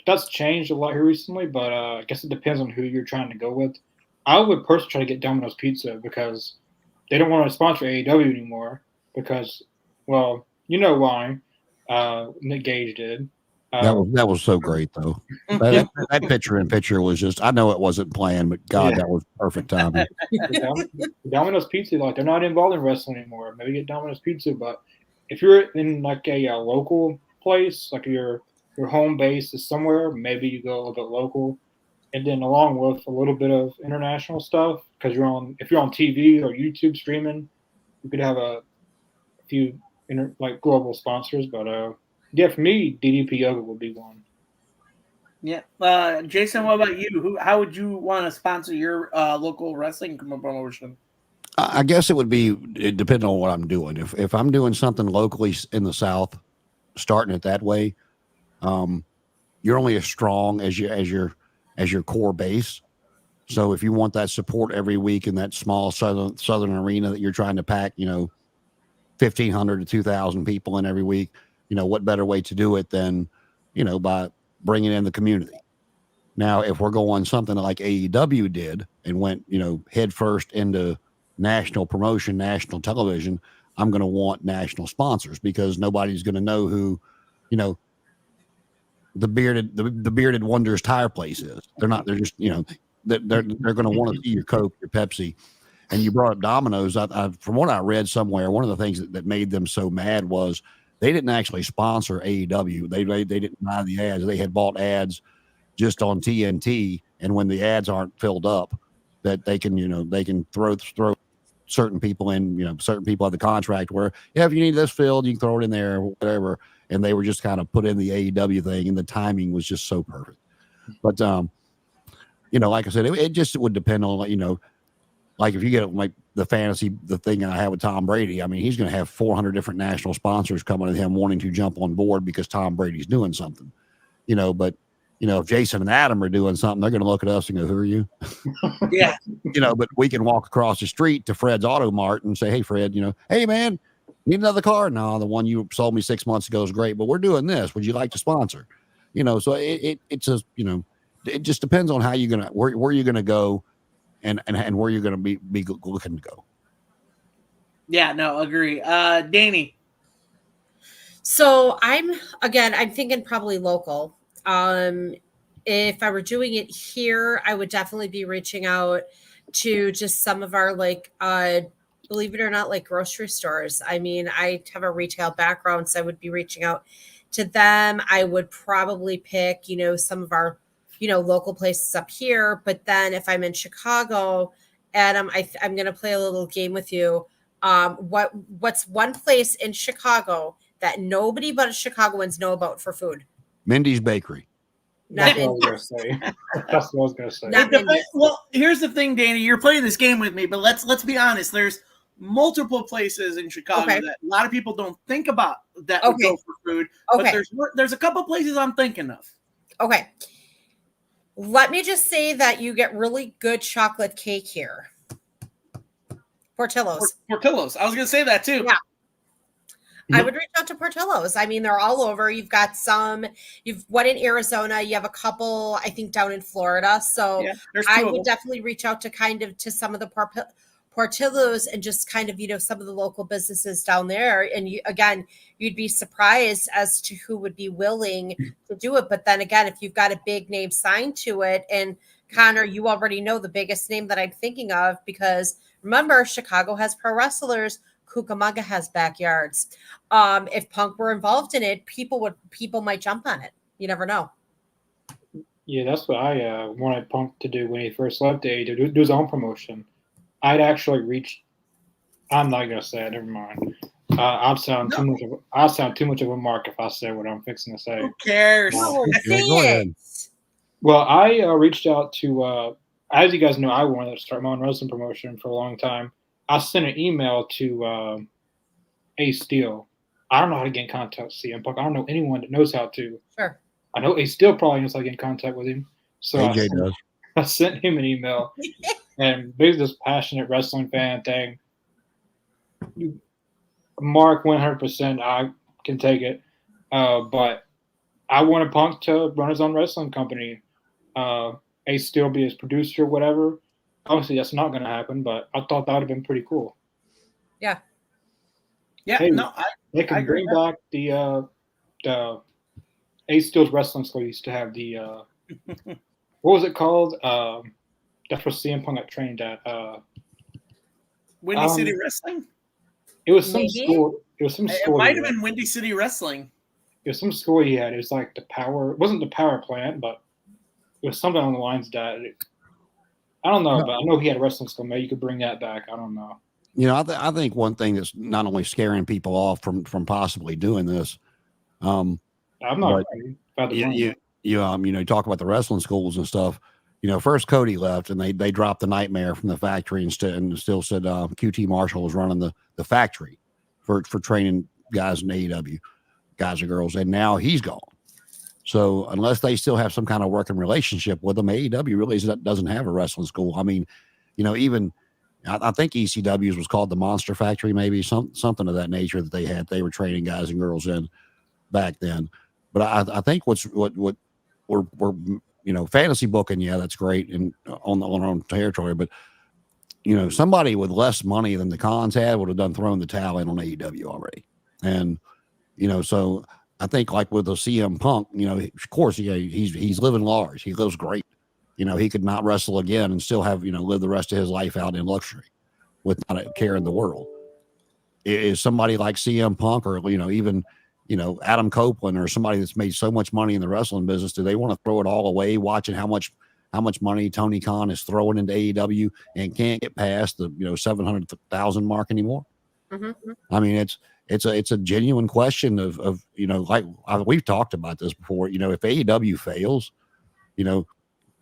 That's changed a lot here recently, but I guess it depends on who you're trying to go with. I would personally try to get Domino's Pizza because they don't want to sponsor AEW anymore because, well, you know why. Nick Gage did. That was so great though. That picture in picture was just, I know it wasn't planned, but God, Yeah. that was perfect timing. Domino's Pizza, like they're not involved in wrestling anymore. Maybe get Domino's Pizza, but if you're in like a local place, like your home base is somewhere, maybe you go a little bit local, and then along with a little bit of international stuff because if you're on TV or YouTube streaming, you could have a few like global sponsors. But yeah, for me, DDP Yoga would be one. Yeah. Jason, what about you? How would you want to sponsor your local wrestling promotion? I guess it depending on what I'm doing. If I'm doing something locally in the South, starting it that way, you're only as strong as your core base. So if you want that support every week in that small southern arena that you're trying to pack, 1,500 to 2,000 people in every week, what better way to do it than, by bringing in the community. Now, if we're going something like AEW did and went, head first into national promotion, national television, I'm going to want national sponsors because nobody's going to know who, the bearded Wonders tire place is. They're just, they're going to want to see your Coke, your Pepsi. And you brought up Domino's. From what I read somewhere, one of the things that made them so mad was they didn't actually sponsor AEW. They didn't buy the ads. They had bought ads just on TNT. And when the ads aren't filled up, that they can throw certain people in, certain people have the contract where, if you need this filled, you can throw it in there or whatever. And they were just kind of put in the AEW thing, and the timing was just so perfect. But, like I said, it would depend on, like if you get like the thing I have with Tom Brady, I mean, he's going to have 400 different national sponsors coming to him wanting to jump on board because Tom Brady's doing something, but if Jason and Adam are doing something, they're going to look at us and go, who are you? Yeah. But we can walk across the street to Fred's Auto Mart and say, hey, Fred, hey, man, need another car? No, the one you sold me 6 months ago is great, but we're doing this. Would you like to sponsor? So it's just, it just depends on how you're going to, where you're going to go and where you're going to be looking to go. Yeah, no, agree. Danny. So I'm thinking probably local. If I were doing it here, I would definitely be reaching out to just some of our believe it or not, like grocery stores. I mean, I have a retail background, so I would be reaching out to them. I would probably pick, some of our, local places up here. But then if I'm in Chicago, Adam, I'm going to play a little game with you. What's one place in Chicago that nobody but Chicagoans know about for food? Mindy's Bakery. That's what I was going to say. That's what I was going to say. Well, here's the thing, Danny. You're playing this game with me, but let's be honest. There's multiple places in Chicago that a lot of people don't think about that would go for food. But there's a couple places I'm thinking of. Okay. Let me just say that you get really good chocolate cake here. Portillo's. Portillo's. I was going to say that too. Yeah. I would reach out to Portillo's. I mean, they're all over. You've got you've one in Arizona. You have a couple, I think, down in Florida. So I would definitely reach out to some of the Portillo's and just kind of, some of the local businesses down there. And you'd be surprised as to who would be willing to do it. But then again, if you've got a big name signed to it, and Connor, you already know the biggest name that I'm thinking of, because remember, Chicago has pro wrestlers. Cucamonga has backyards. If Punk were involved in it, people might jump on it. You never know. Yeah, that's what I wanted Punk to do when he first left AEW, do his own promotion. I'd actually reached. I'm not gonna say it. Never mind. I'd sound No. too much of a mark if I say what I'm fixing to say. Who cares? Oh, Yeah, say go ahead. it. Well, I reached out to, as you guys know, I wanted to start my own wrestling promotion for a long time. I sent an email to Ace Steel. I don't know how to get in contact with CM Punk. I don't know anyone that knows how to. Sure. I know Ace Steel probably knows how to get in contact with him. So AJ does. I sent him an email and basically this passionate wrestling fan thing. Mark 100%, I can take it. But I wanted Punk to run his own wrestling company. Ace Steel be his producer, whatever. Obviously, that's not going to happen, but I thought that would have been pretty cool. Yeah, Hey, no, They I can agree bring back the Ace Steel's wrestling school used to have the what was it called? That's where CM Punk got trained at. Windy City Wrestling. It was some Maybe? school. It was some It school. might he have had. been Windy City Wrestling. It was some school he had. It was like the power. It wasn't the power plant, but it was something on the lines that. I don't know, but I know he had a wrestling school. Maybe you could bring that back. I don't know. You know, I think one thing that's not only scaring people off from possibly doing this, I'm not. But you talk about the wrestling schools and stuff. You know, first Cody left, and they dropped the Nightmare from the factory and still said QT Marshall was running the factory for training guys in AEW, guys or girls, and now he's gone. So unless they still have some kind of working relationship with them, AEW really doesn't have a wrestling school. I mean, even I think ECW's was called the Monster Factory, maybe something of that nature that they had. They were training guys and girls in back then. But I think what we're fantasy booking, yeah, that's great and on our own territory. But somebody with less money than the Cons had would have thrown the towel in on AEW already. And so I think like with the CM Punk, of course, he's living large. He lives great. He could not wrestle again and still have live the rest of his life out in luxury with not a care in the world. Is somebody like CM Punk or even Adam Copeland or somebody that's made so much money in the wrestling business, do they want to throw it all away watching how much money Tony Khan is throwing into AEW and can't get past the 700,000 mark anymore? Mm-hmm. I mean, it's a genuine question of we've talked about this before. If AEW fails,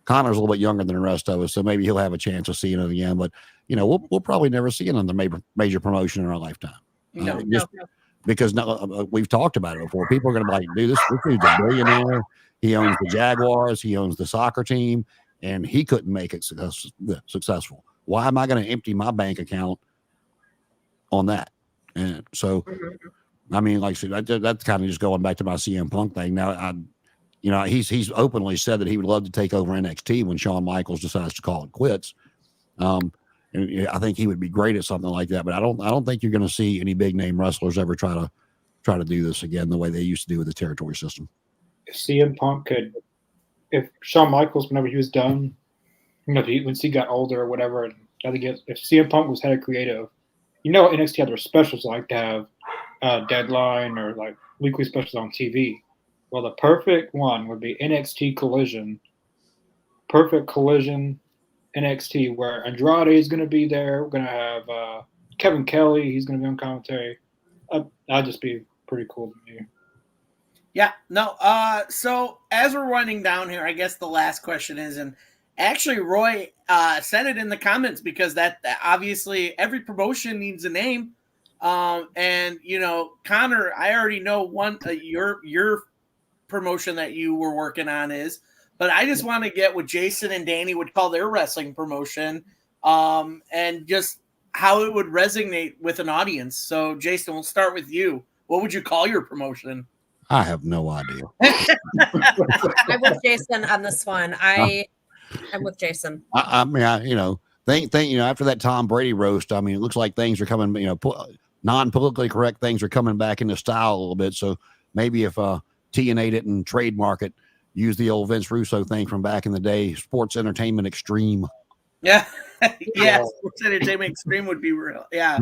Connor's a little bit younger than the rest of us, so maybe he'll have a chance of seeing it again. But we'll probably never see another major promotion in our lifetime. No. Because we've talked about it before. People are going to be like, dude, this dude's a billionaire. He owns the Jaguars. He owns the soccer team, and he couldn't make it successful. Why am I going to empty my bank account on that? And so, I mean, like I said, that's kind of just going back to my CM Punk thing. Now, he's openly said that he would love to take over NXT when Shawn Michaels decides to call it quits. And I think he would be great at something like that. But I don't think you're going to see any big name wrestlers ever try to do this again the way they used to do with the territory system. If CM Punk could, if Shawn Michaels, whenever he was done, once he got older or whatever, and if CM Punk was head of creative, NXT had their specials like to have Deadline or like weekly specials on TV. Well, the perfect one would be NXT Collision. Perfect Collision NXT, where Andrade is going to be there. We're going to have Kevin Kelly. He's going to be on commentary. That'd just be pretty cool to me. Yeah, no. So as we're winding down here, I guess the last question is, and actually Roy said it in the comments because that obviously every promotion needs a name. And Connor, I already know one your promotion that you were working on is, but I just want to get what Jason and Danny would call their wrestling promotion, and just how it would resonate with an audience. So Jason, we'll start with you. What would you call your promotion? I have no idea. I'm with Jason on this one. I'm with Jason. I mean, after that Tom Brady roast, I mean, it looks like things are coming, non-politically correct things are coming back into style a little bit. So maybe if TNA didn't trademark it, use the old Vince Russo thing from back in the day, sports entertainment extreme. Yeah. Yeah, Sports Entertainment Extreme would be real. Yeah.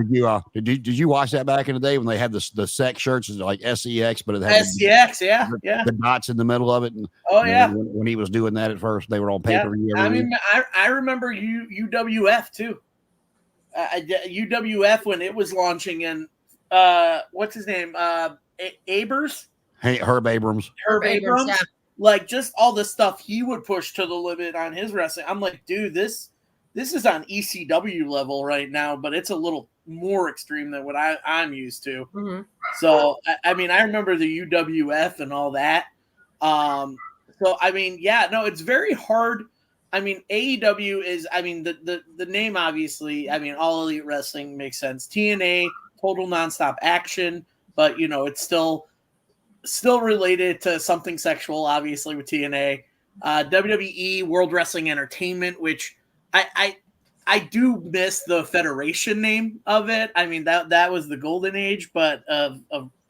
Did you watch that back in the day when they had the sex shirts like SEX, but it had SCX, yeah. the dots in the middle of it? And Oh yeah. When he was doing that at first, they were on paper. I mean, I remember UWF too. UWF when it was launching, and what's his name? Abers. Hey, Herb Abrams. Herb Abrams. Yeah. Like just all the stuff he would push to the limit on his wrestling. I'm like, dude, this is on ECW level right now, but it's a little more extreme than what I'm used to. Mm-hmm. So I mean, I remember the UWF and all that. So I mean, yeah, no, it's very hard. I mean, AEW is, I mean, the name obviously, I mean, All Elite Wrestling makes sense. TNA, Total Nonstop Action, but you know, it's still related to something sexual, obviously, with TNA. WWE, World Wrestling Entertainment, which I do miss the Federation name of it. I mean, that was the golden age, but of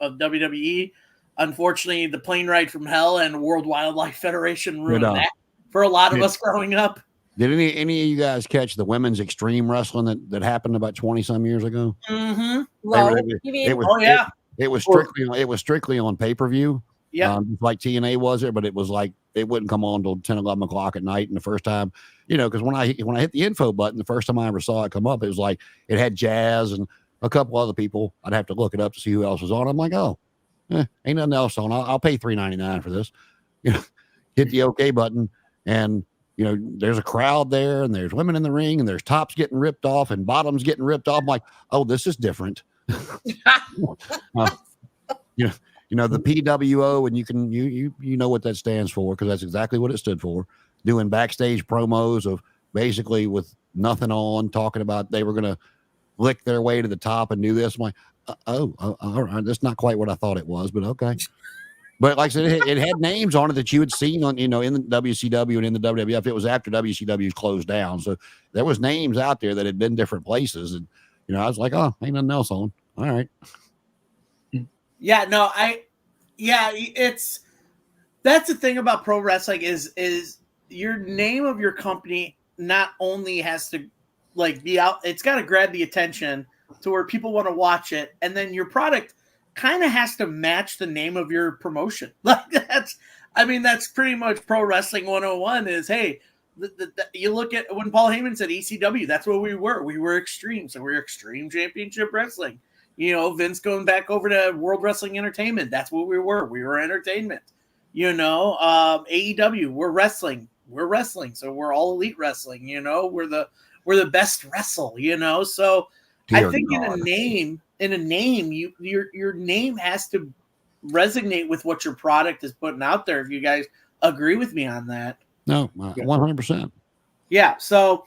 WWE. Unfortunately, the Plane Ride from Hell and World Wildlife Federation ruined that for a lot of us growing up. Did any of you guys catch the women's extreme wrestling that happened about 20 some years ago? Mm-hmm. Well, you mean, It was strictly on pay-per-view. Yeah. Like TNA was it, but it was like it wouldn't come on until 10, 11 o'clock at night. And the first time, you know, because when I hit the info button, the first time I ever saw it come up, it was like it had Jazz and a couple other people. I'd have to look it up to see who else was on. I'm like, oh, ain't nothing else on. I'll pay $3.99 for this. You know, hit the OK button, and you know, there's a crowd there, and there's women in the ring, and there's tops getting ripped off and bottoms getting ripped off. I'm like, oh, this is different. You know the PWO, and you know what that stands for, because that's exactly what it stood for. Doing backstage promos of basically with nothing on, talking about they were going to lick their way to the top and do this. I'm like, all right, that's not quite what I thought it was, but okay. But like I said, it had names on it that you had seen on, you know, in the WCW and in the WWF. It was after WCW closed down, so there was names out there that had been different places, and you know, I was like, oh, ain't nothing else on. All right. Yeah, no, that's the thing about pro wrestling is your name of your company not only has to like be out, it's got to grab the attention to where people want to watch it, and then your product kind of has to match the name of your promotion. Like that's pretty much pro wrestling 101 is, hey, you look at when Paul Heyman said ECW, that's what we were. We were extreme. So we're Extreme Championship Wrestling. You know, Vince going back over to World Wrestling Entertainment. That's what we were. We were entertainment. You know, AEW, we're wrestling. We're wrestling. So we're All Elite Wrestling. You know, we're the best wrestle. You know, so I think in a name, your name has to resonate with what your product is putting out there. If you guys agree with me on that. No, 100%. Yeah. So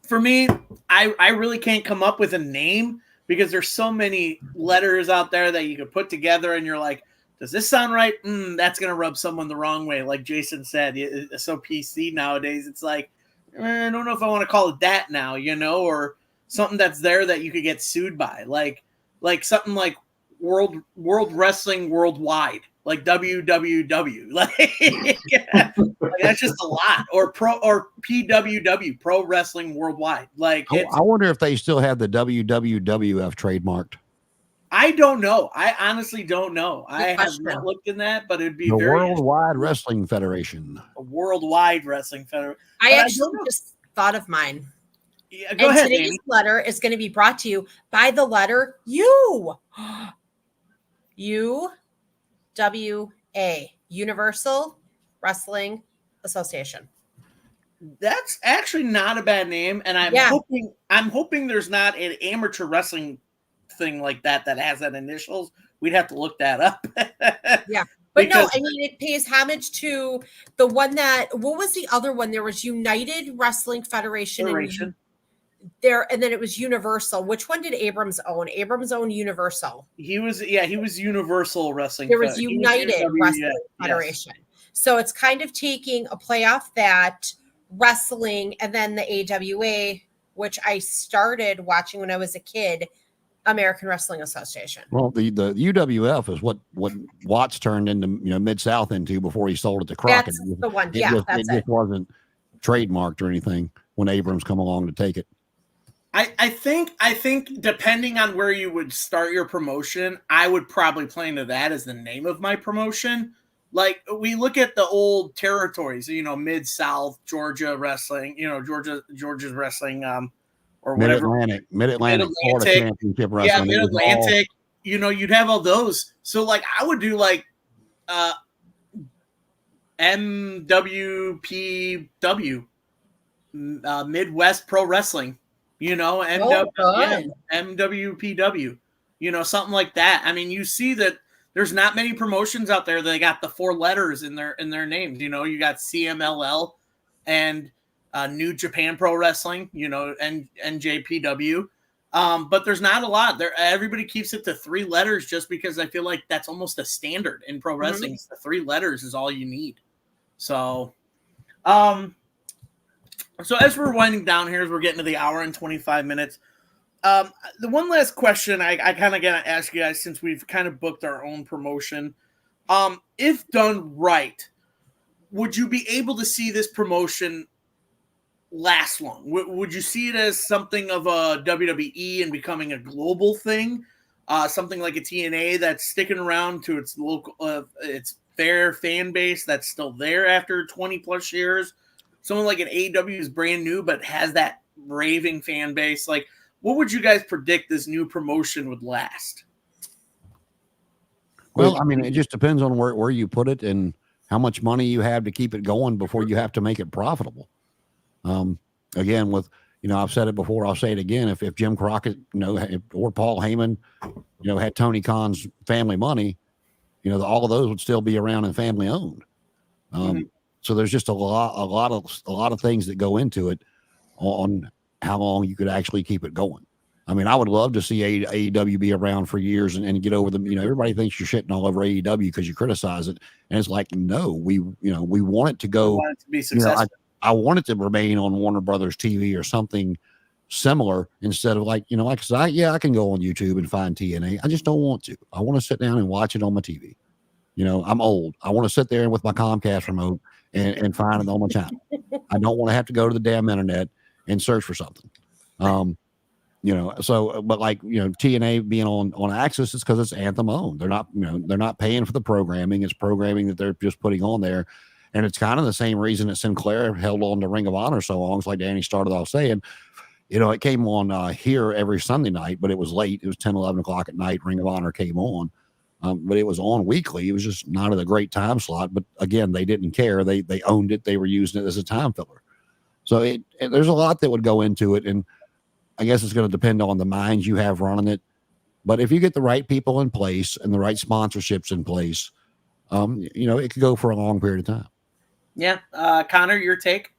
for me, I really can't come up with a name because there's so many letters out there that you can put together, and you're like, does this sound right? That's going to rub someone the wrong way. Like Jason said, it's so PC nowadays. It's like, I don't know if I want to call it that now, you know, or something that's there that you could get sued by. Like something like World Wrestling Worldwide, like WWW. Like that's just a lot. Or PWW, Pro Wrestling Worldwide. Like I wonder if they still have the WWWF trademarked. I don't know. I honestly don't know. I have not looked in that, but it'd be the very Worldwide Wrestling Federation. A Worldwide Wrestling Federation. I actually just thought of mine. Yeah, go ahead. Today's letter is going to be brought to you by the letter U. UWA, Universal Wrestling Association. That's actually not a bad name, and I'm hoping there's not an amateur wrestling thing like that has that initials. We'd have to look that up. Yeah. But no, I mean, it pays homage to the one what was the other one? There was United Wrestling Federation. And then it was Universal. Which one did Abrams own? Abrams owned Universal. He was Universal Wrestling. There was United Wrestling Federation. Yes. So it's kind of taking a play off that wrestling, and then the AWA, which I started watching when I was a kid, American Wrestling Association. Well, the UWF is what Watts turned into, you know, Mid-South into before he sold it to Crockett. That's the one. It just wasn't trademarked or anything. when Abrams come along to take it. I think depending on where you would start your promotion, I would probably play into that as the name of my promotion. Like we look at the old territories, Mid-South, Georgia wrestling, Georgia's wrestling, or whatever. Mid-Atlantic, Florida Championship Wrestling. Yeah, Mid-Atlantic. You'd have all those. So like I would do like MWPW, Midwest Pro Wrestling, MWPW, something like that. I mean, you see that there's not many promotions out there that got the 4 letters in their names. You got CMLL and New Japan Pro Wrestling, and NJPW. But there's not a lot there. Everybody keeps it to 3 letters just because I feel like that's almost a standard in pro wrestling. The 3 letters is all you need. So, so as we're winding down here, as we're getting to the hour and 25 minutes, the one last question I kind of got to ask you guys, since we've kind of booked our own promotion, if done right, would you be able to see this promotion last long? Would you see it as something of a WWE and becoming a global thing? Something like a TNA that's sticking around to its local, its fair fan base that's still there after 20 plus years? Someone like an AEW is brand new but has that raving fan base. Like, what would you guys predict this new promotion would last? Well, I mean, it just depends on where you put it and how much money you have to keep it going before you have to make it profitable. Again, with, I've said it before, I'll say it again. If Jim Crockett, or Paul Heyman, had Tony Khan's family money, all of those would still be around and family owned. So there's just a lot of things that go into it on how long you could actually keep it going. I mean, I would love to see AEW be around for years and get over them. Everybody thinks you're shitting all over AEW because you criticize it. And it's like, no, we want it to go. Want it to be successful. I want it to remain on Warner Brothers TV or something similar instead of like I can go on YouTube and find TNA. I just don't want to. I want to sit down and watch it on my TV. I'm old. I want to sit there with my Comcast remote and find it on my channel. I don't want to have to go to the damn internet and search for something. But TNA being on Access is because it's Anthem owned. They're not paying for the programming. It's programming that they're just putting on there. And it's kind of the same reason that Sinclair held on to Ring of Honor so long. It's like Danny started off saying, it came on here every Sunday night, but it was late. It was 10, 11 o'clock at night. Ring of Honor came on, but it was on weekly. It was just not at a great time slot. But again, they didn't care. They owned it. They were using it as a time filler. So there's a lot that would go into it. And I guess it's going to depend on the minds you have running it. But if you get the right people in place and the right sponsorships in place, it could go for a long period of time. Yeah. Connor, your take?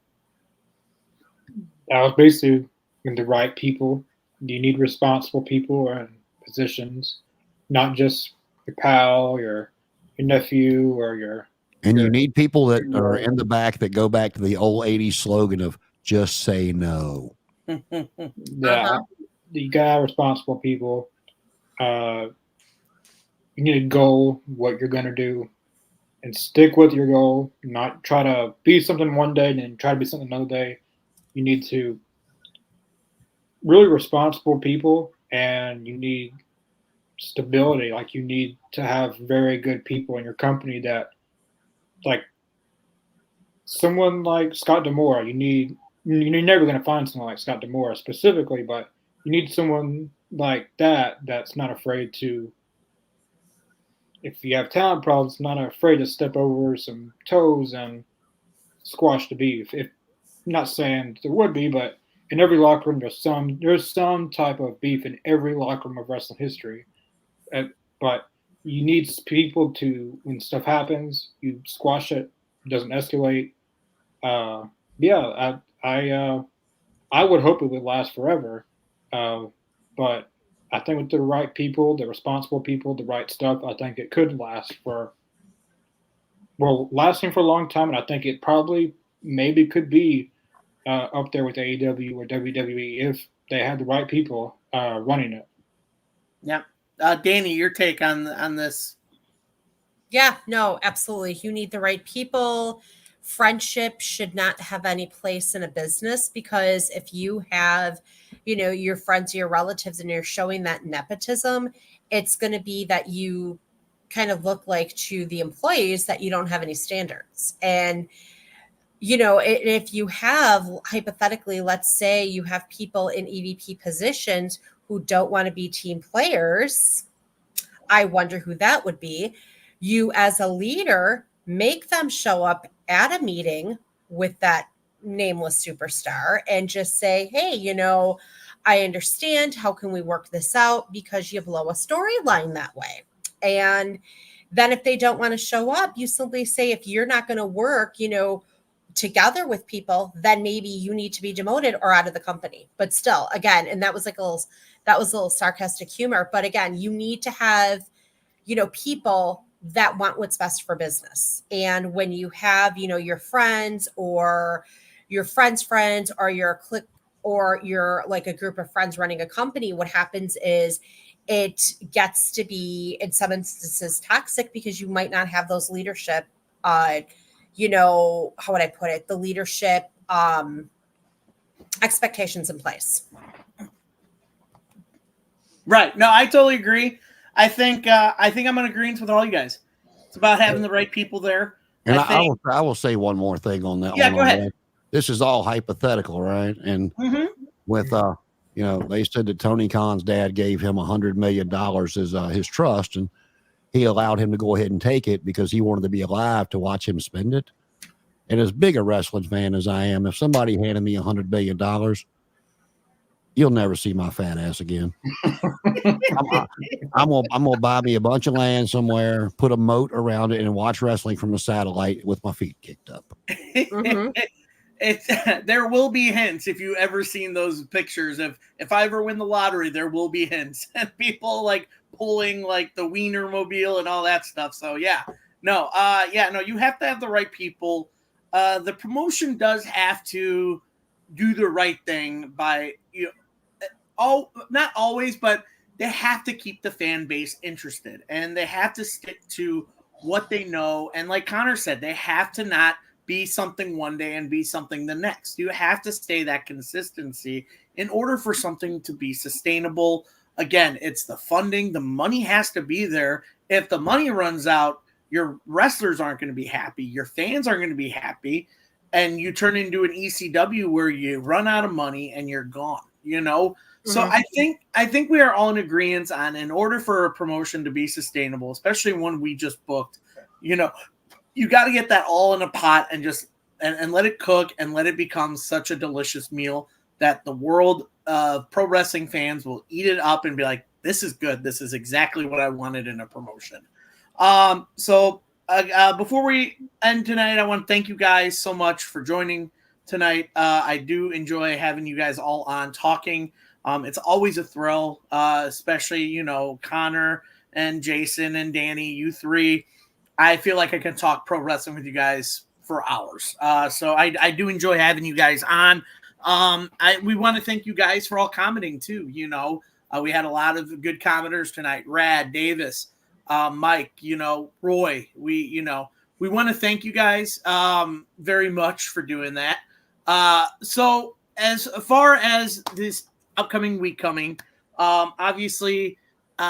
I was basically in the right people. You need responsible people and positions, not just your pal, your nephew, or your. And you need people that are in the back that go back to the old 80s slogan of just say no. Yeah, you got responsible people. You need a goal, what you're going to do, and stick with your goal. Not try to be something one day and then try to be something another day. You need to really responsible people, and you need stability. Like, you need to have very good people in your company that, like, someone like Scott D'Amore. You're never going to find someone like Scott D'Amore specifically, but you need someone like that that's not afraid to, if you have talent problems, not afraid to step over some toes and squash the beef. If not saying there would be, but in every locker room there's some type of beef in every locker room of wrestling history. But you need people to, when stuff happens, you squash it. It doesn't escalate. I would hope it would last forever. But I think with the right people, the responsible people, the right stuff, I think it could lasting for a long time. And I think it probably maybe could be up there with AEW or WWE if they had the right people running it. Yeah. Danny, your take on this? Yeah, no, absolutely. You need the right people friendship should not have any place in a business, because if you have, your friends or your relatives and you're showing that nepotism, it's going to be that you kind of look like to the employees that you don't have any standards. And if you have, hypothetically, let's say you have people in EVP positions who don't want to be team players, I wonder who that would be. You, as a leader, make them show up at a meeting with that nameless superstar and just say, hey, I understand. How can we work this out? Because you blow a storyline that way. And then if they don't want to show up, you simply say, if you're not going to work, together with people, then maybe you need to be demoted or out of the company. But still, again, and that was a little sarcastic humor. But again, you need to have, people that want what's best for business. And when you have, your friends or your friends' friends or your clique or you're like a group of friends running a company, what happens is it gets to be, in some instances, toxic, because you might not have those leadership, how would I put it? The leadership expectations in place. Right. No, I totally agree. I think I'm in agreement with all you guys. It's about having the right people there. And I will say one more thing on that. Yeah, go ahead. That. This is all hypothetical, right? And with they said that Tony Khan's dad gave him $100 million as his trust, and he allowed him to go ahead and take it because he wanted to be alive to watch him spend it. And as big a wrestling fan as I am, if somebody handed me $100 billion, you'll never see my fat ass again. I'm gonna buy me a bunch of land somewhere, put a moat around it, and watch wrestling from a satellite with my feet kicked up. There will be hints if you ever seen those pictures. If I ever win the lottery, there will be hints and people like pulling like the Wiener Mobile and all that stuff. So you have to have the right people. The promotion does have to do the right thing by not always, but they have to keep the fan base interested and they have to stick to what they know. And like Connor said, they have to not be something one day and be something the next. You have to stay that consistency in order for something to be sustainable. Again, it's the funding. The money has to be there. If the money runs out, your wrestlers aren't going to be happy. Your fans aren't going to be happy. And you turn into an ECW where you run out of money and you're gone, So I think we are all in agreement on, in order for a promotion to be sustainable, especially one we just booked, you got to get that all in a pot and just and let it cook and let it become such a delicious meal that the world of pro wrestling fans will eat it up and be like, this is good. This is exactly what I wanted in a promotion. So before we end tonight, I want to thank you guys so much for joining tonight. I do enjoy having you guys all on talking. It's always a thrill, especially, Connor and Jason and Danny, you three. I feel like I can talk pro wrestling with you guys for hours. So I do enjoy having you guys on. We want to thank you guys for all commenting too. We had a lot of good commenters tonight. Rad, Davis, Mike, Roy. We want to thank you guys very much for doing that. So as far as this upcoming week coming, obviously,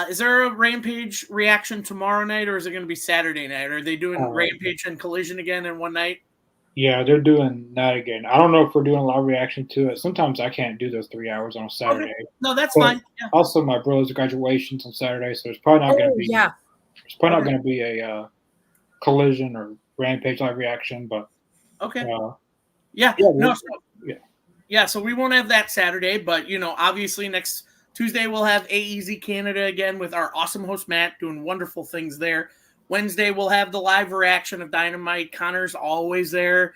is there a Rampage reaction tomorrow night, or is it going to be Saturday night? Are they doing Rampage and Collision again in one night? Yeah, they're doing that again. I don't know if we're doing a live reaction to it. Sometimes I can't do those 3 hours on a Saturday. Okay. No, that's fine. Yeah. Also, my brother's graduation's on Saturday, so it's probably not going to be. Yeah. It's probably not going to be a Collision or Rampage live reaction, but. Okay. So we won't have that Saturday, but obviously next Tuesday we'll have AEZ Canada again with our awesome host Matt doing wonderful things there. Wednesday we'll have the live reaction of Dynamite. Connor's always there,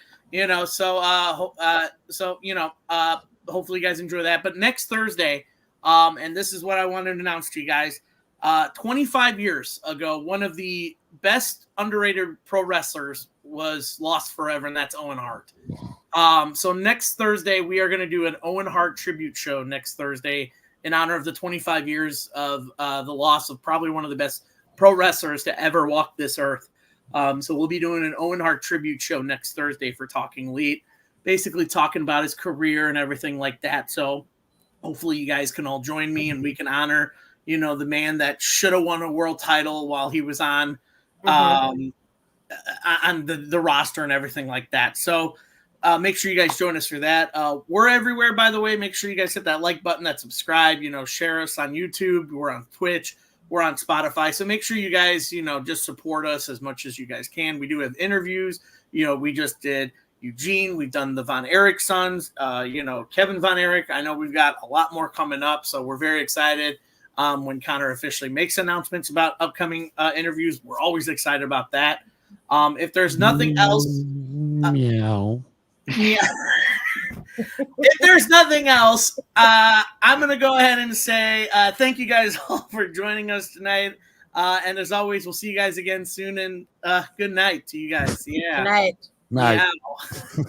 hopefully you guys enjoy that. But next Thursday, and this is what I wanted to announce to you guys, 25 years ago, one of the best underrated pro wrestlers was lost forever, and that's Owen Hart. So next Thursday, we are going to do an Owen Hart tribute show next Thursday in honor of the 25 years of the loss of probably one of the best pro wrestlers to ever walk this earth. So we'll be doing an Owen Hart tribute show next Thursday for Talking Elite, basically talking about his career and everything like that. So hopefully you guys can all join me and we can honor, the man that should have won a world title while he was on the roster and everything like that. So make sure you guys join us for that. We're everywhere, by the way. Make sure you guys hit that like button, that subscribe, share us on YouTube. We're on Twitch. We're on Spotify. So make sure you guys, just support us as much as you guys can. We do have interviews. We just did Eugene. We've done the Von Erich sons, Kevin Von Erich. I know we've got a lot more coming up. So we're very excited when Connor officially makes announcements about upcoming interviews. We're always excited about that. If there's nothing else. Meow. Yeah. If there's nothing else, I'm going to go ahead and say thank you guys all for joining us tonight. And as always, we'll see you guys again soon. And good night to you guys. Yeah. Good night. Night. Yeah.